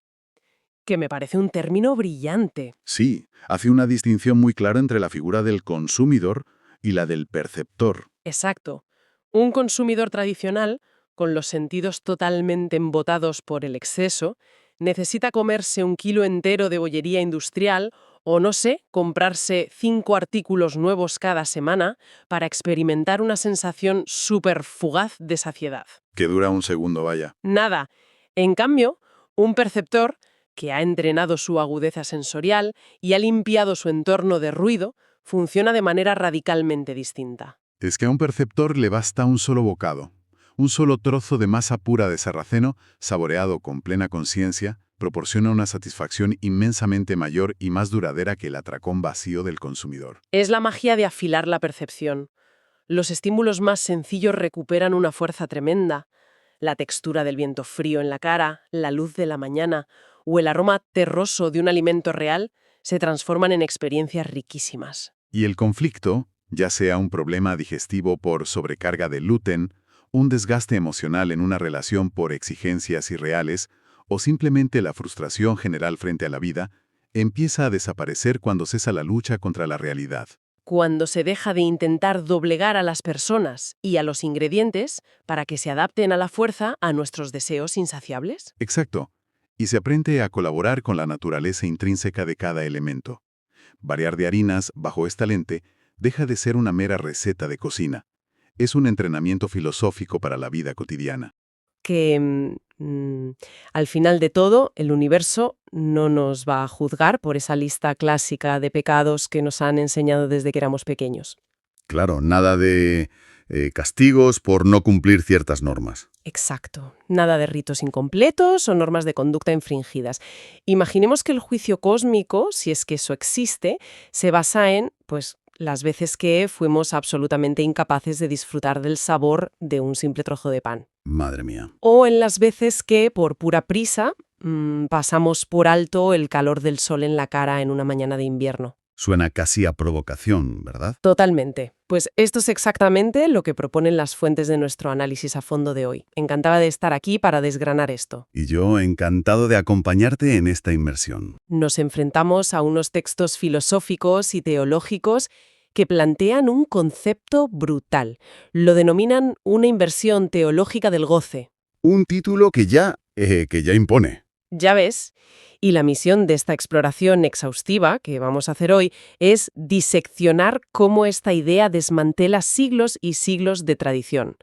que me parece un término brillante. Sí, hace una distinción muy clara entre la figura del consumidor y la del perceptor. Exacto. Un consumidor tradicional, con los sentidos totalmente embotados por el exceso, necesita comerse 1 kilo entero de bollería industrial o, no sé, comprarse 5 artículos nuevos cada semana para experimentar una sensación súper fugaz de saciedad. Que dura un segundo, vaya. Nada. En cambio, un perceptor que ha entrenado su agudeza sensorial y ha limpiado su entorno de ruido, funciona de manera radicalmente distinta. Es que a un perceptor le basta un solo bocado. Un solo trozo de masa pura de sarraceno, saboreado con plena conciencia, proporciona una satisfacción inmensamente mayor y más duradera que el atracón vacío del consumidor. Es la magia de afilar la percepción. Los estímulos más sencillos recuperan una fuerza tremenda. La textura del viento frío en la cara, la luz de la mañana o el aroma terroso de un alimento real se transforman en experiencias riquísimas. Y el conflicto, ya sea un problema digestivo por sobrecarga de gluten, un desgaste emocional en una relación por exigencias irreales, o simplemente la frustración general frente a la vida, empieza a desaparecer cuando cesa la lucha contra la realidad. Cuando se deja de intentar doblegar a las personas y a los ingredientes para que se adapten a la fuerza a nuestros deseos insaciables. Exacto. Y se aprende a colaborar con la naturaleza intrínseca de cada elemento. Variar de harinas bajo esta lente deja de ser una mera receta de cocina. Es un entrenamiento filosófico para la vida cotidiana. Que al final de todo, el universo no nos va a juzgar por esa lista clásica de pecados que nos han enseñado desde que éramos pequeños. Claro, nada de castigos por no cumplir ciertas normas. Exacto. Nada de ritos incompletos o normas de conducta infringidas. Imaginemos que el juicio cósmico, si es que eso existe, se basa en, pues, las veces que fuimos absolutamente incapaces de disfrutar del sabor de un simple trozo de pan. Madre mía. O en las veces que, por pura prisa, pasamos por alto el calor del sol en la cara en una mañana de invierno. Suena casi a provocación, ¿verdad? Totalmente. Pues esto es exactamente lo que proponen las fuentes de nuestro análisis a fondo de hoy. Encantada de estar aquí para desgranar esto. Y yo encantado de acompañarte en esta inmersión. Nos enfrentamos a unos textos filosóficos y teológicos que plantean un concepto brutal. Lo denominan una inversión teológica del goce. Un título que ya impone. Ya ves, y la misión de esta exploración exhaustiva que vamos a hacer hoy es diseccionar cómo esta idea desmantela siglos y siglos de tradición.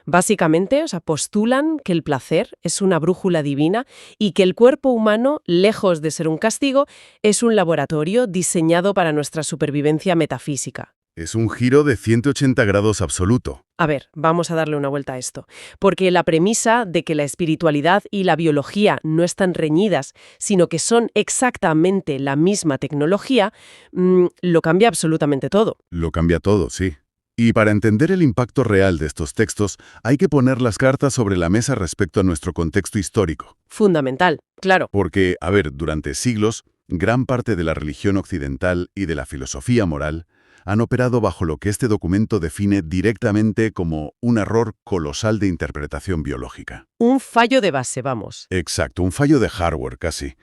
Básicamente, postulan que el placer es una brújula divina y que el cuerpo humano, lejos de ser un castigo, es un laboratorio diseñado para nuestra supervivencia metafísica. Es un giro de 180 grados absoluto. A ver, vamos a darle una vuelta a esto. Porque la premisa de que la espiritualidad y la biología no están reñidas, sino que son exactamente la misma tecnología, lo cambia absolutamente todo. Lo cambia todo, sí. Y para entender el impacto real de estos textos, hay que poner las cartas sobre la mesa respecto a nuestro contexto histórico. Fundamental, claro. Porque, durante siglos, gran parte de la religión occidental y de la filosofía moral han operado bajo lo que este documento define directamente como un error colosal de interpretación biológica. Un fallo de base, vamos. Exacto, un fallo de hardware casi.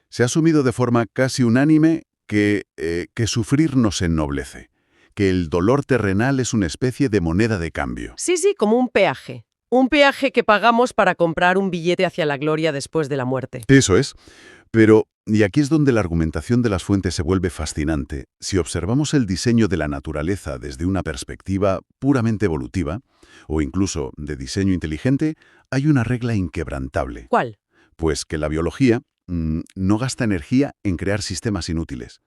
Se ha asumido de forma casi unánime que sufrir nos ennoblece, que el dolor terrenal es una especie de moneda de cambio. Sí, sí, como un peaje. Un peaje que pagamos para comprar un billete hacia la gloria después de la muerte. Eso es. Pero, y aquí es donde la argumentación de las fuentes se vuelve fascinante, si observamos el diseño de la naturaleza desde una perspectiva puramente evolutiva, o incluso de diseño inteligente, hay una regla inquebrantable. ¿Cuál? Pues que la biología no gasta energía en crear sistemas inútiles.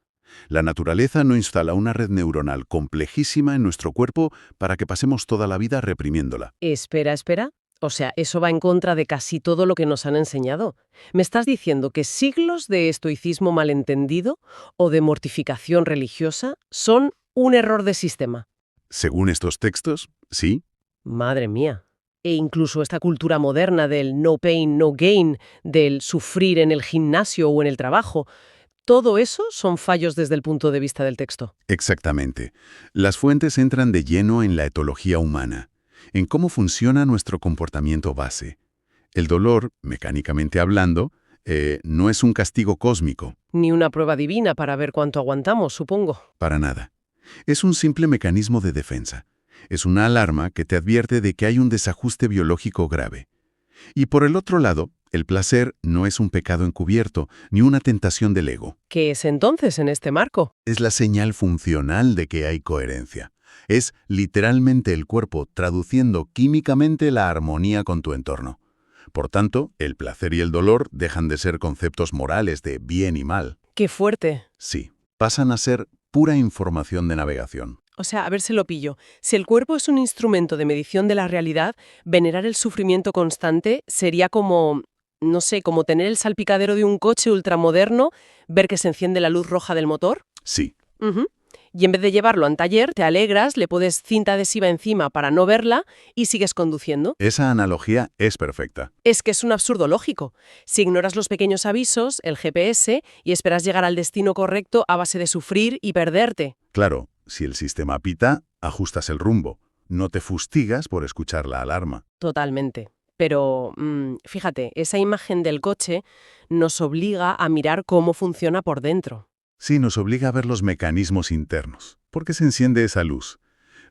La naturaleza no instala una red neuronal complejísima en nuestro cuerpo para que pasemos toda la vida reprimiéndola. Espera, espera. O sea, eso va en contra de casi todo lo que nos han enseñado. ¿Me estás diciendo que siglos de estoicismo malentendido o de mortificación religiosa son un error de sistema? Según estos textos, sí. Madre mía. E incluso esta cultura moderna del no pain, no gain, del sufrir en el gimnasio o en el trabajo, todo eso son fallos desde el punto de vista del texto. Exactamente. Las fuentes entran de lleno en la etología humana, en cómo funciona nuestro comportamiento base. El dolor, mecánicamente hablando, no es un castigo cósmico, Ni una prueba divina para ver cuánto aguantamos, supongo. para nada. Es un simple mecanismo de defensa. Es una alarma que te advierte de que hay un desajuste biológico grave. Y por el otro lado, el placer no es un pecado encubierto, ni una tentación del ego. ¿Qué es entonces en este marco? Es la señal funcional de que hay coherencia. Es literalmente el cuerpo traduciendo químicamente la armonía con tu entorno. Por tanto, el placer y el dolor dejan de ser conceptos morales de bien y mal. ¡Qué fuerte! Sí, pasan a ser pura información de navegación. O sea, a ver si lo pillo. Si el cuerpo es un instrumento de medición de la realidad, venerar el sufrimiento constante sería como, no sé, como tener el salpicadero de un coche ultramoderno, ver que se enciende la luz roja del motor. Sí, Ujú. Y en vez de llevarlo a un taller, te alegras, le pones cinta adhesiva encima para no verla y sigues conduciendo. esa analogía es perfecta. Es que es un absurdo lógico. Si ignoras los pequeños avisos, el GPS, y esperas llegar al destino correcto a base de sufrir y perderte. Claro, si el sistema pita, ajustas el rumbo. No te fustigas por escuchar la alarma. Totalmente. Pero, fíjate, esa imagen del coche nos obliga a mirar cómo funciona por dentro. Sí, nos obliga a ver los mecanismos internos. ¿Por qué se enciende esa luz?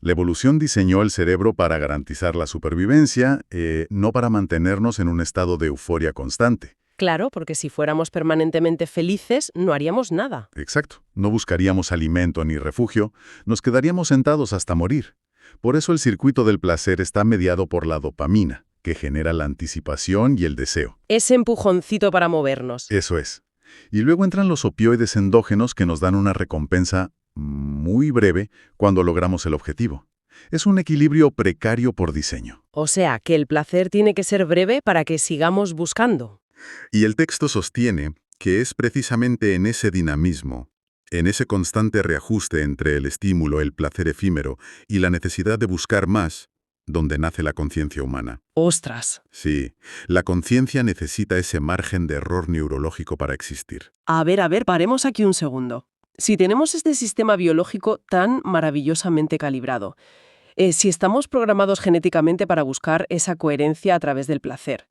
La evolución diseñó el cerebro para garantizar la supervivencia, no para mantenernos en un estado de euforia constante. Claro, porque si fuéramos permanentemente felices, no haríamos nada. Exacto. No buscaríamos alimento ni refugio, nos quedaríamos sentados hasta morir. Por eso el circuito del placer está mediado por la dopamina, que genera la anticipación y el deseo. Ese empujoncito para movernos. Eso es. Y luego entran los opioides endógenos que nos dan una recompensa muy breve cuando logramos el objetivo. Es un equilibrio precario por diseño. O sea, que el placer tiene que ser breve para que sigamos buscando. Y el texto sostiene que es precisamente en ese dinamismo, en ese constante reajuste entre el estímulo, el placer efímero y la necesidad de buscar más, donde nace la conciencia humana. ¡Ostras! Sí, la conciencia necesita ese margen de error neurológico para existir. A ver, paremos aquí un segundo. Si tenemos este sistema biológico tan maravillosamente calibrado, si estamos programados genéticamente para buscar esa coherencia a través del placer,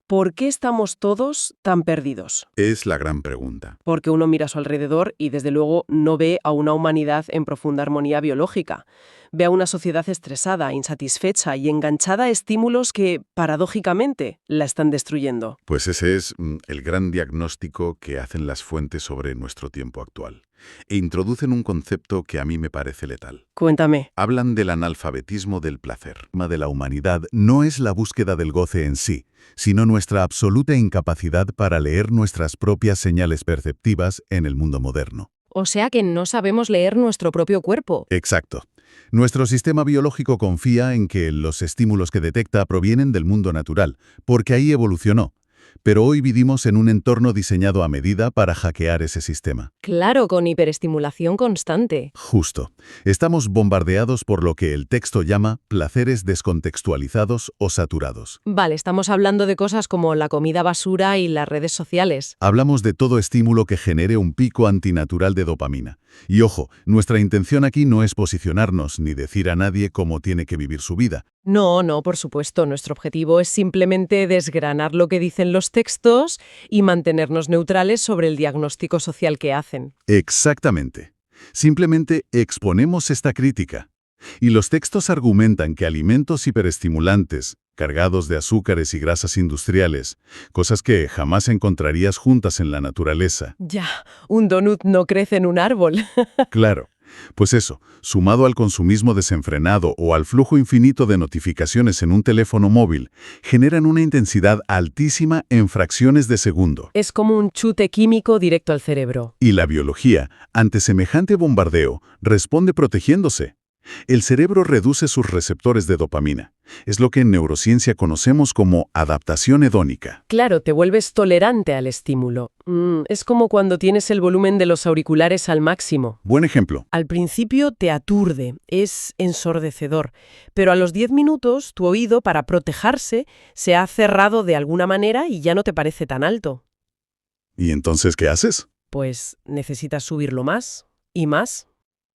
¿por qué estamos todos tan perdidos? Es la gran pregunta. Porque uno mira a su alrededor y desde luego no ve a una humanidad en profunda armonía biológica. Ve a una sociedad estresada, insatisfecha y enganchada a estímulos que, paradójicamente, la están destruyendo. Pues ese es el gran diagnóstico que hacen las fuentes sobre nuestro tiempo actual. E introducen un concepto que a mí me parece letal. Cuéntame. Hablan del analfabetismo del placer. El tema de la humanidad no es la búsqueda del goce en sí, sino nuestra absoluta incapacidad para leer nuestras propias señales perceptivas en el mundo moderno. O sea que no sabemos leer nuestro propio cuerpo. Exacto. Nuestro sistema biológico confía en que los estímulos que detecta provienen del mundo natural, porque ahí evolucionó. Pero hoy vivimos en un entorno diseñado a medida para hackear ese sistema. Claro, con hiperestimulación constante. Justo. Estamos bombardeados por lo que el texto llama placeres descontextualizados o saturados. Vale, estamos hablando de cosas como la comida basura y las redes sociales. Hablamos de todo estímulo que genere un pico antinatural de dopamina, Y ojo, nuestra intención aquí no es posicionarnos ni decir a nadie cómo tiene que vivir su vida. No, no, por supuesto. Nuestro objetivo es simplemente desgranar lo que dicen los textos y mantenernos neutrales sobre el diagnóstico social que hacen. Exactamente. Simplemente exponemos esta crítica. Y los textos argumentan que alimentos hiperestimulantes, cargados de azúcares y grasas industriales, cosas que jamás encontrarías juntas en la naturaleza. Ya, un donut no crece en un árbol. Claro. Pues eso, sumado al consumismo desenfrenado o al flujo infinito de notificaciones en un teléfono móvil, generan una intensidad altísima en fracciones de segundo. Es como un chute químico directo al cerebro. Y la biología, ante semejante bombardeo, responde protegiéndose. El cerebro reduce sus receptores de dopamina. Es lo que en neurociencia conocemos como adaptación hedónica. Claro, te vuelves tolerante al estímulo. Es como cuando tienes el volumen de los auriculares al máximo. Buen ejemplo. Al principio te aturde, es ensordecedor, pero a los 10 minutos tu oído, para protegerse, se ha cerrado de alguna manera y ya no te parece tan alto. ¿Y entonces qué haces? Pues necesitas subirlo más y más.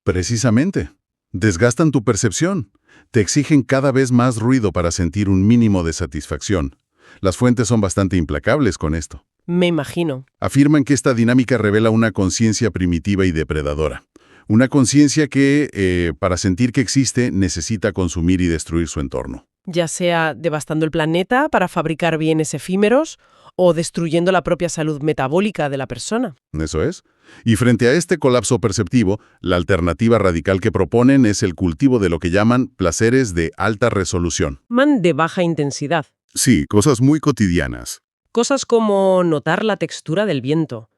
Precisamente. Desgastan tu percepción. Te exigen cada vez más ruido para sentir un mínimo de satisfacción. Las fuentes son bastante implacables con esto. Me imagino. Afirman que esta dinámica revela una conciencia primitiva y depredadora. Una conciencia que, para sentir que existe, necesita consumir y destruir su entorno. Ya sea devastando el planeta para fabricar bienes efímeros o destruyendo la propia salud metabólica de la persona. ¿Eso es? Y frente a este colapso perceptivo, la alternativa radical que proponen es el cultivo de lo que llaman placeres de alta resolución. De baja intensidad. Sí, cosas muy cotidianas. Cosas como notar la textura del viento,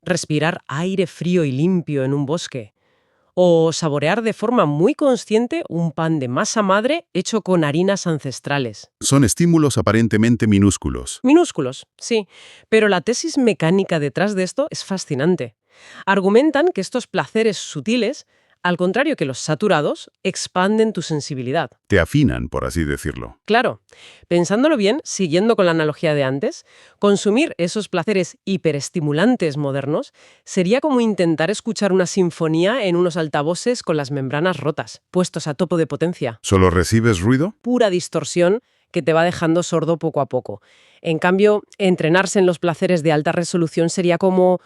respirar aire frío y limpio en un bosque, o saborear de forma muy consciente un pan de masa madre hecho con harinas ancestrales. Son estímulos aparentemente minúsculos. Minúsculos, sí, pero la tesis mecánica detrás de esto es fascinante. Argumentan que estos placeres sutiles, al contrario que los saturados, expanden tu sensibilidad. Te afinan, por así decirlo. Claro, pensándolo bien, siguiendo con la analogía de antes, consumir esos placeres hiperestimulantes modernos sería como intentar escuchar una sinfonía en unos altavoces con las membranas rotas, puestos a tope de potencia. ¿Solo recibes ruido? Pura distorsión que te va dejando sordo poco a poco. En cambio, entrenarse en los placeres de alta resolución sería como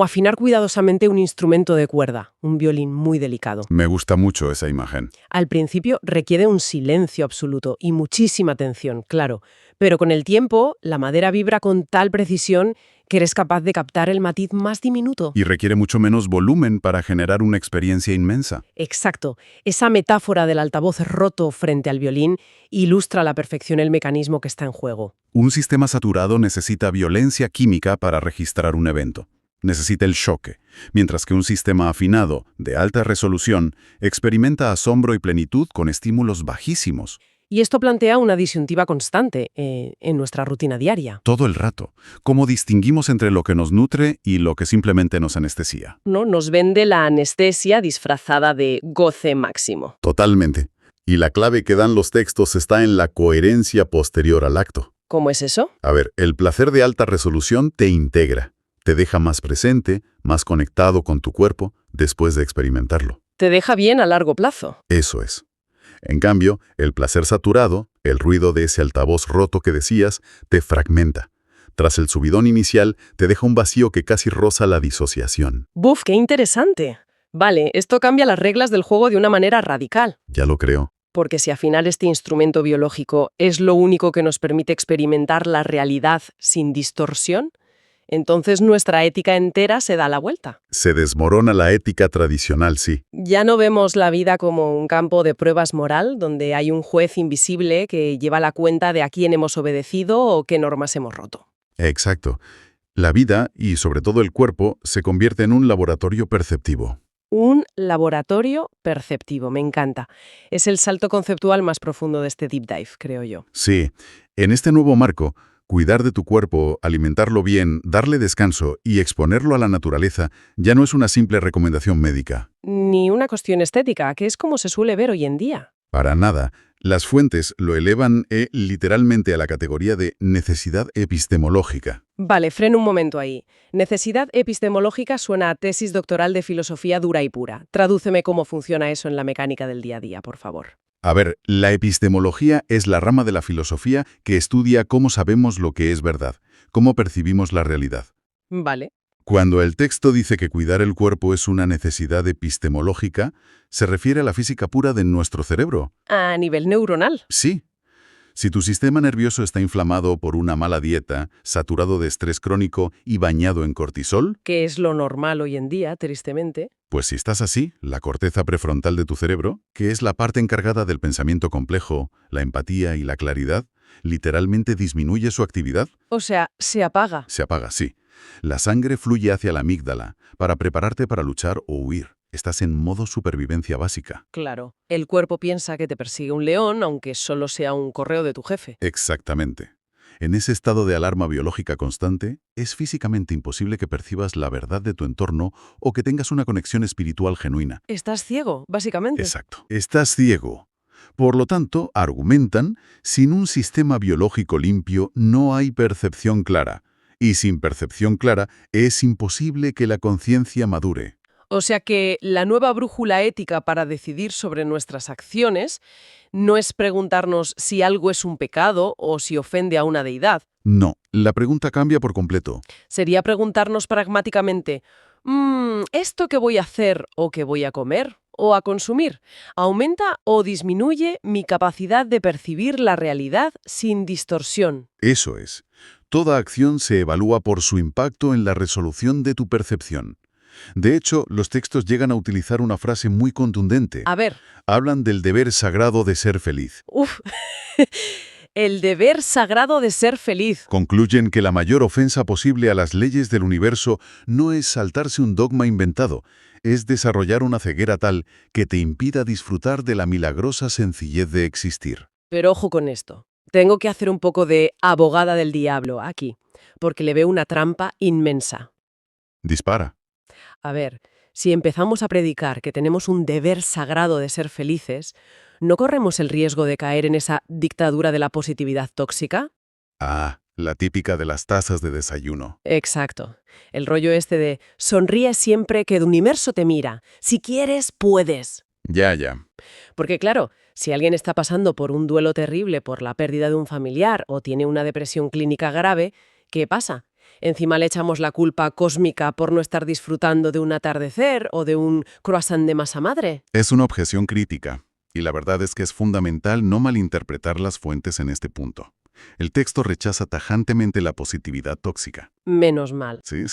afinar cuidadosamente un instrumento de cuerda, un violín muy delicado. Me gusta mucho esa imagen. Al principio requiere un silencio absoluto y muchísima atención, claro, pero con el tiempo la madera vibra con tal precisión que eres capaz de captar el matiz más diminuto. Y requiere mucho menos volumen para generar una experiencia inmensa. Exacto. Esa metáfora del altavoz roto frente al violín ilustra a la perfección el mecanismo que está en juego. Un sistema saturado necesita violencia química para registrar un evento. Necesita el choque, mientras que un sistema afinado, de alta resolución, experimenta asombro y plenitud con estímulos bajísimos. Y esto plantea una disyuntiva constante en nuestra rutina diaria. Todo el rato. ¿Cómo distinguimos entre lo que nos nutre y lo que simplemente nos anestesia? ¿No? Nos vende la anestesia disfrazada de goce máximo. Totalmente. Y la clave que dan los textos está en la coherencia posterior al acto. ¿Cómo es eso? A ver, el placer de alta resolución te integra, te deja más presente, más conectado con tu cuerpo después de experimentarlo. Te deja bien a largo plazo. Eso es. En cambio, el placer saturado, el ruido de ese altavoz roto que decías, te fragmenta. Tras el subidón inicial, te deja un vacío que casi roza la disociación. ¡Buf, qué interesante! Vale, esto cambia las reglas del juego de una manera radical. Ya lo creo. Porque si afinar este instrumento biológico es lo único que nos permite experimentar la realidad sin distorsión, entonces nuestra ética entera se da la vuelta. Se desmorona la ética tradicional, sí. Ya no vemos la vida como un campo de pruebas moral, donde hay un juez invisible que lleva la cuenta de a quién hemos obedecido o qué normas hemos roto. Exacto. La vida, y sobre todo el cuerpo, se convierte en un laboratorio perceptivo. Un laboratorio perceptivo, me encanta. Es el salto conceptual más profundo de este deep dive, creo yo. Sí. En este nuevo marco, cuidar de tu cuerpo, alimentarlo bien, darle descanso y exponerlo a la naturaleza ya no es una simple recomendación médica. Ni una cuestión estética, que es como se suele ver hoy en día. Para nada. Las fuentes lo elevan literalmente a la categoría de necesidad epistemológica. Vale, freno un momento ahí. Necesidad epistemológica suena a tesis doctoral de filosofía dura y pura. Tradúceme cómo funciona eso en la mecánica del día a día, por favor. A ver, la epistemología es la rama de la filosofía que estudia cómo sabemos lo que es verdad, cómo percibimos la realidad. Vale. Cuando el texto dice que cuidar el cuerpo es una necesidad epistemológica, se refiere a la física pura de nuestro cerebro. A nivel neuronal. Sí. Si tu sistema nervioso está inflamado por una mala dieta, saturado de estrés crónico y bañado en cortisol, Que es lo normal hoy en día, tristemente. pues si estás así, la corteza prefrontal de tu cerebro, que es la parte encargada del pensamiento complejo, la empatía y la claridad, literalmente disminuye su actividad. O sea, se apaga. Se apaga, sí. La sangre fluye hacia la amígdala para prepararte para luchar o huir. Estás en modo supervivencia básica. Claro. El cuerpo piensa que te persigue un león, aunque solo sea un correo de tu jefe. Exactamente. En ese estado de alarma biológica constante, es físicamente imposible que percibas la verdad de tu entorno o que tengas una conexión espiritual genuina. Estás ciego, básicamente. Exacto. Estás ciego. Por lo tanto, argumentan, sin un sistema biológico limpio no hay percepción clara. Y sin percepción clara es imposible que la conciencia madure. O sea que la nueva brújula ética para decidir sobre nuestras acciones no es preguntarnos si algo es un pecado o si ofende a una deidad. No, la pregunta cambia por completo. Sería preguntarnos pragmáticamente, ¿esto que voy a hacer o que voy a comer o a consumir aumenta o disminuye mi capacidad de percibir la realidad sin distorsión? Eso es. Toda acción se evalúa por su impacto en la resolución de tu percepción. De hecho, los textos llegan a utilizar una frase muy contundente. A ver, Hablan del deber sagrado de ser feliz. el deber sagrado de ser feliz. Concluyen que la mayor ofensa posible a las leyes del universo no es saltarse un dogma inventado, es desarrollar una ceguera tal que te impida disfrutar de la milagrosa sencillez de existir. Pero ojo con esto. Tengo que hacer un poco de abogada del diablo aquí, porque le veo una trampa inmensa. Dispara. A ver, si empezamos a predicar que tenemos un deber sagrado de ser felices, ¿no corremos el riesgo de caer en esa dictadura de la positividad tóxica? Ah, la típica de las tazas de desayuno. Exacto. El rollo este de sonríe siempre que el universo te mira. Si quieres, puedes. Ya. Porque claro, si alguien está pasando por un duelo terrible por la pérdida de un familiar o tiene una depresión clínica grave, ¿qué pasa? Encima le echamos la culpa cósmica por no estar disfrutando de un atardecer o de un croissant de masa madre. Es una objeción crítica, y la verdad es que es fundamental no malinterpretar las fuentes en este punto. El texto rechaza tajantemente la positividad tóxica. Menos mal. Sí.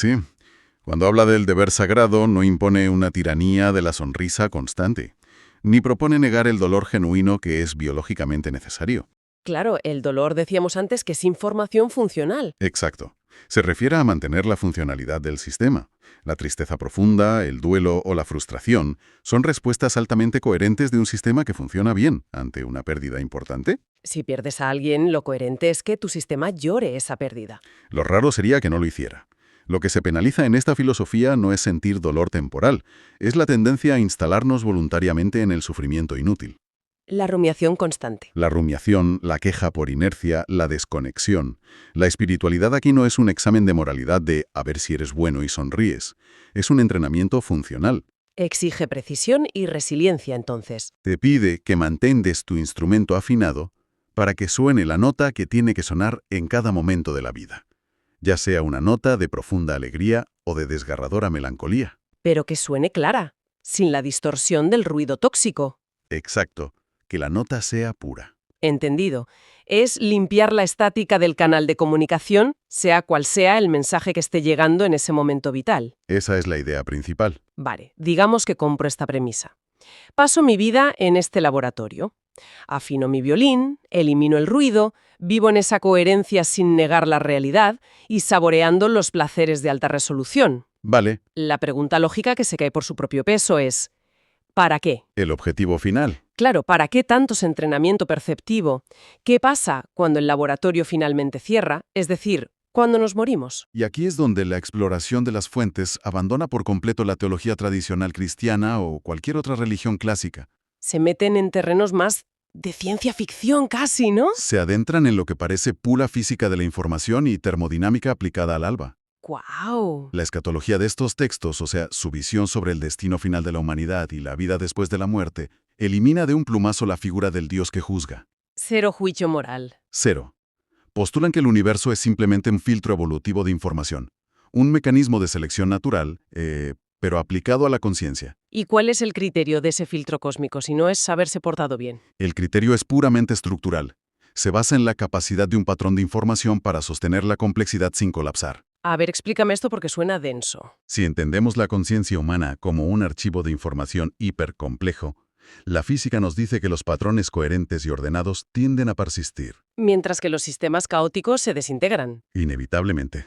Cuando habla del deber sagrado, no impone una tiranía de la sonrisa constante, ni propone negar el dolor genuino que es biológicamente necesario. Claro, el dolor decíamos antes que es información funcional. Exacto. Se refiere a mantener la funcionalidad del sistema. La tristeza profunda, el duelo o la frustración son respuestas altamente coherentes de un sistema que funciona bien ante una pérdida importante. Si pierdes a alguien, lo coherente es que tu sistema llore esa pérdida. Lo raro sería que no lo hiciera. Lo que se penaliza en esta filosofía no es sentir dolor temporal, es la tendencia a instalarnos voluntariamente en el sufrimiento inútil. La rumiación constante. La rumiación, la queja por inercia, la desconexión. La espiritualidad aquí no es un examen de moralidad de a ver si eres bueno y sonríes. Es un entrenamiento funcional. Exige precisión y resiliencia, entonces. Te pide que mantengas tu instrumento afinado para que suene la nota que tiene que sonar en cada momento de la vida, ya sea una nota de profunda alegría o de desgarradora melancolía. Pero que suene clara, sin la distorsión del ruido tóxico. Exacto, que la nota sea pura. Entendido. Es limpiar la estática del canal de comunicación, sea cual sea el mensaje que esté llegando en ese momento vital. Esa es la idea principal. Vale, digamos que compro esta premisa. Paso mi vida en este laboratorio. Afino mi violín, elimino el ruido, vivo en esa coherencia sin negar la realidad y saboreando los placeres de alta resolución. Vale, La pregunta lógica que se cae por su propio peso es ¿para qué? el objetivo final. Claro, ¿para qué tantos entrenamiento perceptivo? ¿Qué pasa cuando el laboratorio finalmente cierra? Es decir, cuando nos morimos. Y aquí es donde la exploración de las fuentes abandona por completo la teología tradicional cristiana o cualquier otra religión clásica. Se meten en terrenos más de ciencia ficción casi, ¿no? Se adentran en lo que parece pura física de la información y termodinámica aplicada al alba. ¡Guau! La escatología de estos textos, o sea, su visión sobre el destino final de la humanidad y la vida después de la muerte, elimina de un plumazo la figura del Dios que juzga. Cero juicio moral. Cero. Postulan que el universo es simplemente un filtro evolutivo de información, un mecanismo de selección natural, pero aplicado a la conciencia. ¿Y cuál es el criterio de ese filtro cósmico si no es haberse portado bien? El criterio es puramente estructural. Se basa en la capacidad de un patrón de información para sostener la complejidad sin colapsar. A ver, explícame esto porque suena denso. Si entendemos la conciencia humana como un archivo de información hipercomplejo, la física nos dice que los patrones coherentes y ordenados tienden a persistir, Mientras que los sistemas caóticos se desintegran. inevitablemente.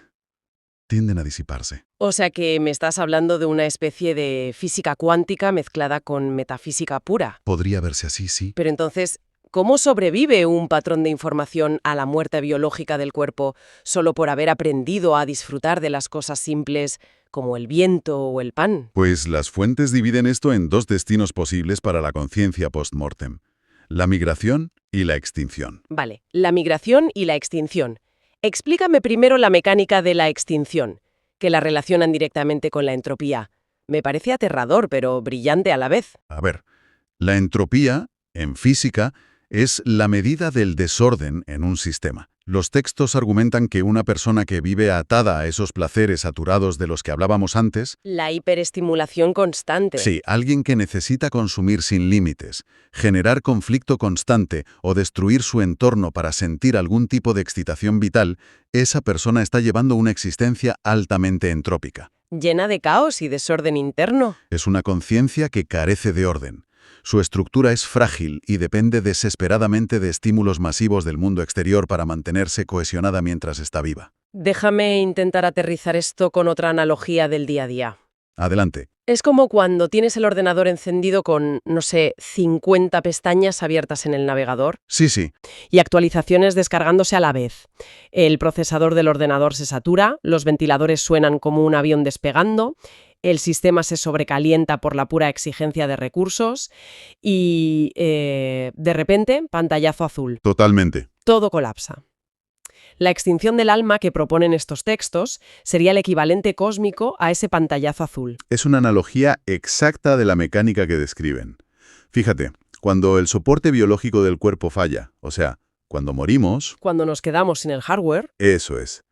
Tienden a disiparse. O sea que me estás hablando de una especie de física cuántica mezclada con metafísica pura. Podría verse así, sí. Pero entonces, ¿cómo sobrevive un patrón de información a la muerte biológica del cuerpo solo por haber aprendido a disfrutar de las cosas simples como el viento o el pan? Pues las fuentes dividen esto en dos destinos posibles para la conciencia post-mortem: la migración y la extinción. Vale, la migración y la extinción. Explícame primero la mecánica de la extinción, que la relacionan directamente con la entropía. Me parece aterrador, pero brillante a la vez. A ver, la entropía, en física, es la medida del desorden en un sistema. Los textos argumentan que una persona que vive atada a esos placeres saturados de los que hablábamos antes, La hiperestimulación constante. sí, alguien que necesita consumir sin límites, generar conflicto constante o destruir su entorno para sentir algún tipo de excitación vital, esa persona está llevando una existencia altamente entrópica. Llena de caos y desorden interno. Es una conciencia que carece de orden. Su estructura es frágil y depende desesperadamente de estímulos masivos del mundo exterior para mantenerse cohesionada mientras está viva. Déjame intentar aterrizar esto con otra analogía del día a día. Adelante. Es como cuando tienes el ordenador encendido con, no sé, 50 pestañas abiertas en el navegador Sí. y actualizaciones descargándose a la vez. El procesador del ordenador se satura, los ventiladores suenan como un avión despegando, el sistema se sobrecalienta por la pura exigencia de recursos y, de repente, pantallazo azul. Totalmente. Todo colapsa. La extinción del alma que proponen estos textos sería el equivalente cósmico a ese pantallazo azul. Es una analogía exacta de la mecánica que describen. Fíjate, cuando el soporte biológico del cuerpo falla, o sea, cuando morimos, Cuando nos quedamos sin el hardware, eso es.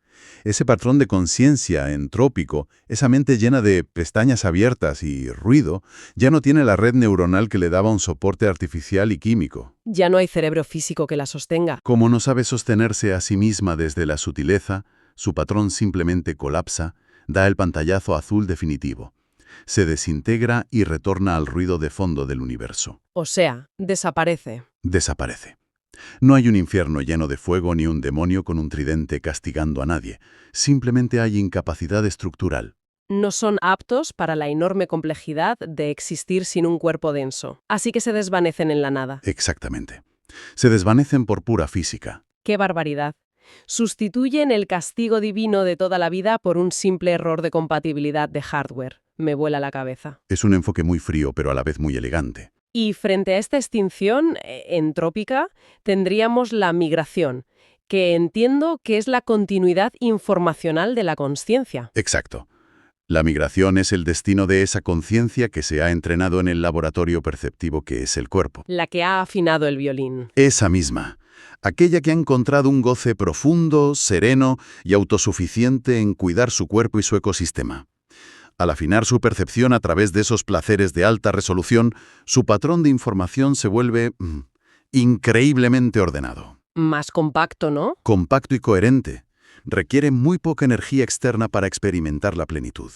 Ese patrón de conciencia entrópico, esa mente llena de pestañas abiertas y ruido, ya no tiene la red neuronal que le daba un soporte artificial y químico. ya no hay cerebro físico que la sostenga. Como no sabe sostenerse a sí misma desde la sutileza, su patrón simplemente colapsa, da el pantallazo azul definitivo. Se desintegra y retorna al ruido de fondo del universo. O sea, desaparece. Desaparece. No hay un infierno lleno de fuego ni un demonio con un tridente castigando a nadie. Simplemente hay incapacidad estructural. No son aptos para la enorme complejidad de existir sin un cuerpo denso. Así que se desvanecen en la nada. Exactamente. Se desvanecen por pura física. ¡Qué barbaridad! Sustituyen el castigo divino de toda la vida por un simple error de compatibilidad de hardware. Me vuela la cabeza. Es un enfoque muy frío, pero a la vez muy elegante. Y frente a esta extinción entrópica, tendríamos la migración, que entiendo que es la continuidad informacional de la consciencia. Exacto. La migración es el destino de esa conciencia que se ha entrenado en el laboratorio perceptivo que es el cuerpo. La que ha afinado el violín. Esa misma. Aquella que ha encontrado un goce profundo, sereno y autosuficiente en cuidar su cuerpo y su ecosistema. Al afinar su percepción a través de esos placeres de alta resolución, su patrón de información se vuelve increíblemente ordenado. Más compacto, ¿no? Compacto y coherente. Requiere muy poca energía externa para experimentar la plenitud.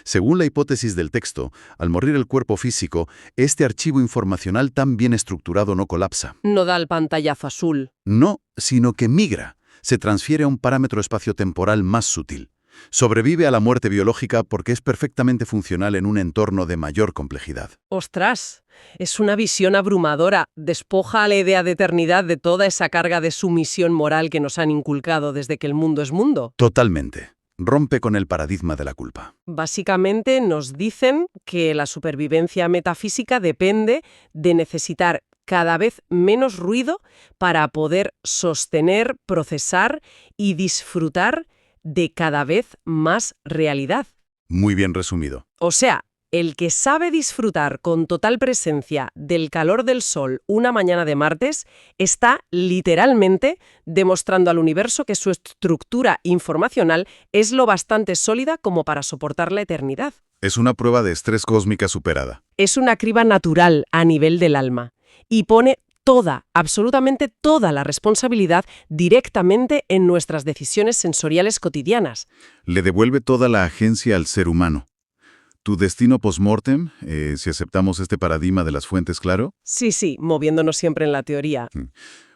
Según la hipótesis del texto, al morir el cuerpo físico, este archivo informacional tan bien estructurado no colapsa. No da el pantallazo azul. No, sino que migra, se transfiere a un parámetro espaciotemporal más sutil. Sobrevive a la muerte biológica porque es perfectamente funcional en un entorno de mayor complejidad. ¡Ostras! Es una visión abrumadora. Despoja a la idea de eternidad de toda esa carga de sumisión moral que nos han inculcado desde que el mundo es mundo. Totalmente. Rompe con el paradigma de la culpa. Básicamente nos dicen que la supervivencia metafísica depende de necesitar cada vez menos ruido para poder sostener, procesar y disfrutar de cada vez más realidad. Muy bien resumido. O sea, el que sabe disfrutar con total presencia del calor del sol una mañana de martes está literalmente demostrando al universo que su estructura informacional es lo bastante sólida como para soportar la eternidad. Es una prueba de estrés cósmica superada. Es una criba natural a nivel del alma y pone toda, absolutamente toda la responsabilidad directamente en nuestras decisiones sensoriales cotidianas. Le devuelve toda la agencia al ser humano. ¿Tu destino post-mortem, si aceptamos este paradigma de las fuentes, claro? Sí, moviéndonos siempre en la teoría.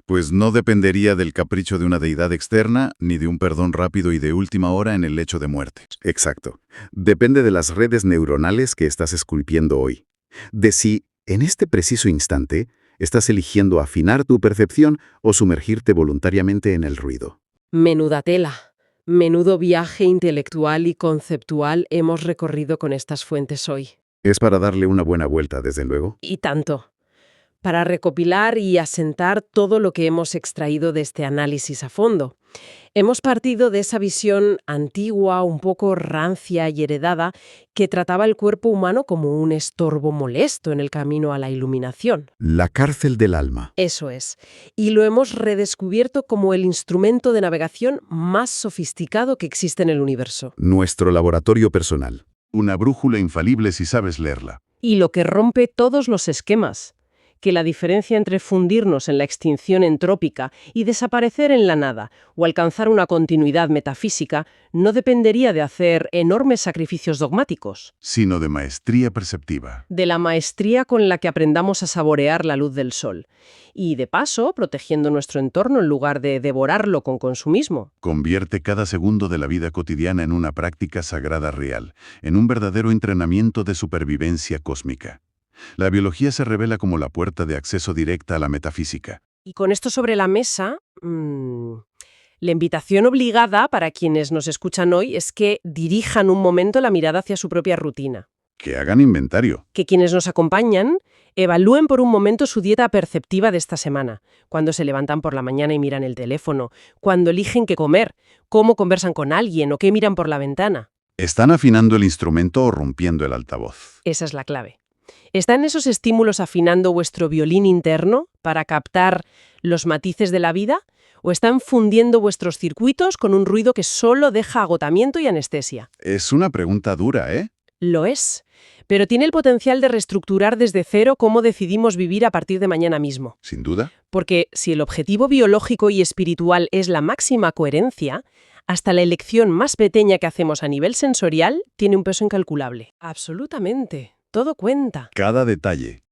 Pues no dependería del capricho de una deidad externa, ni de un perdón rápido y de última hora en el lecho de muerte. Exacto. Depende de las redes neuronales que estás esculpiendo hoy. De si, en este preciso instante, estás eligiendo afinar tu percepción o sumergirte voluntariamente en el ruido. Menuda tela. Menudo viaje intelectual y conceptual hemos recorrido con estas fuentes hoy. Es para darle una buena vuelta, desde luego. Y tanto. Para recopilar y asentar todo lo que hemos extraído de este análisis a fondo. Hemos partido de esa visión antigua, un poco rancia y heredada, que trataba el cuerpo humano como un estorbo molesto en el camino a la iluminación. La cárcel del alma. Eso es. Y lo hemos redescubierto como el instrumento de navegación más sofisticado que existe en el universo. Nuestro laboratorio personal. Una brújula infalible si sabes leerla. Y lo que rompe todos los esquemas. Que la diferencia entre fundirnos en la extinción entrópica y desaparecer en la nada o alcanzar una continuidad metafísica no dependería de hacer enormes sacrificios dogmáticos, Sino de maestría perceptiva. de la maestría con la que aprendamos a saborear la luz del sol y, de paso, protegiendo nuestro entorno en lugar de devorarlo con consumismo. Convierte cada segundo de la vida cotidiana en una práctica sagrada real, en un verdadero entrenamiento de supervivencia cósmica. La biología se revela como la puerta de acceso directa a la metafísica. Y con esto sobre la mesa, la invitación obligada para quienes nos escuchan hoy es que dirijan un momento la mirada hacia su propia rutina. Que hagan inventario. Que quienes nos acompañan evalúen por un momento su dieta perceptiva de esta semana, cuando se levantan por la mañana y miran el teléfono, cuando eligen qué comer, cómo conversan con alguien o qué miran por la ventana. ¿Están afinando el instrumento o rompiendo el altavoz? Esa es la clave. ¿Están esos estímulos afinando vuestro violín interno para captar los matices de la vida? ¿O están fundiendo vuestros circuitos con un ruido que solo deja agotamiento y anestesia? Es una pregunta dura, ¿eh? Lo es, pero tiene el potencial de reestructurar desde cero cómo decidimos vivir a partir de mañana mismo. Sin duda. Porque si el objetivo biológico y espiritual es la máxima coherencia, hasta la elección más pequeña que hacemos a nivel sensorial tiene un peso incalculable. Absolutamente. Todo cuenta. Cada detalle.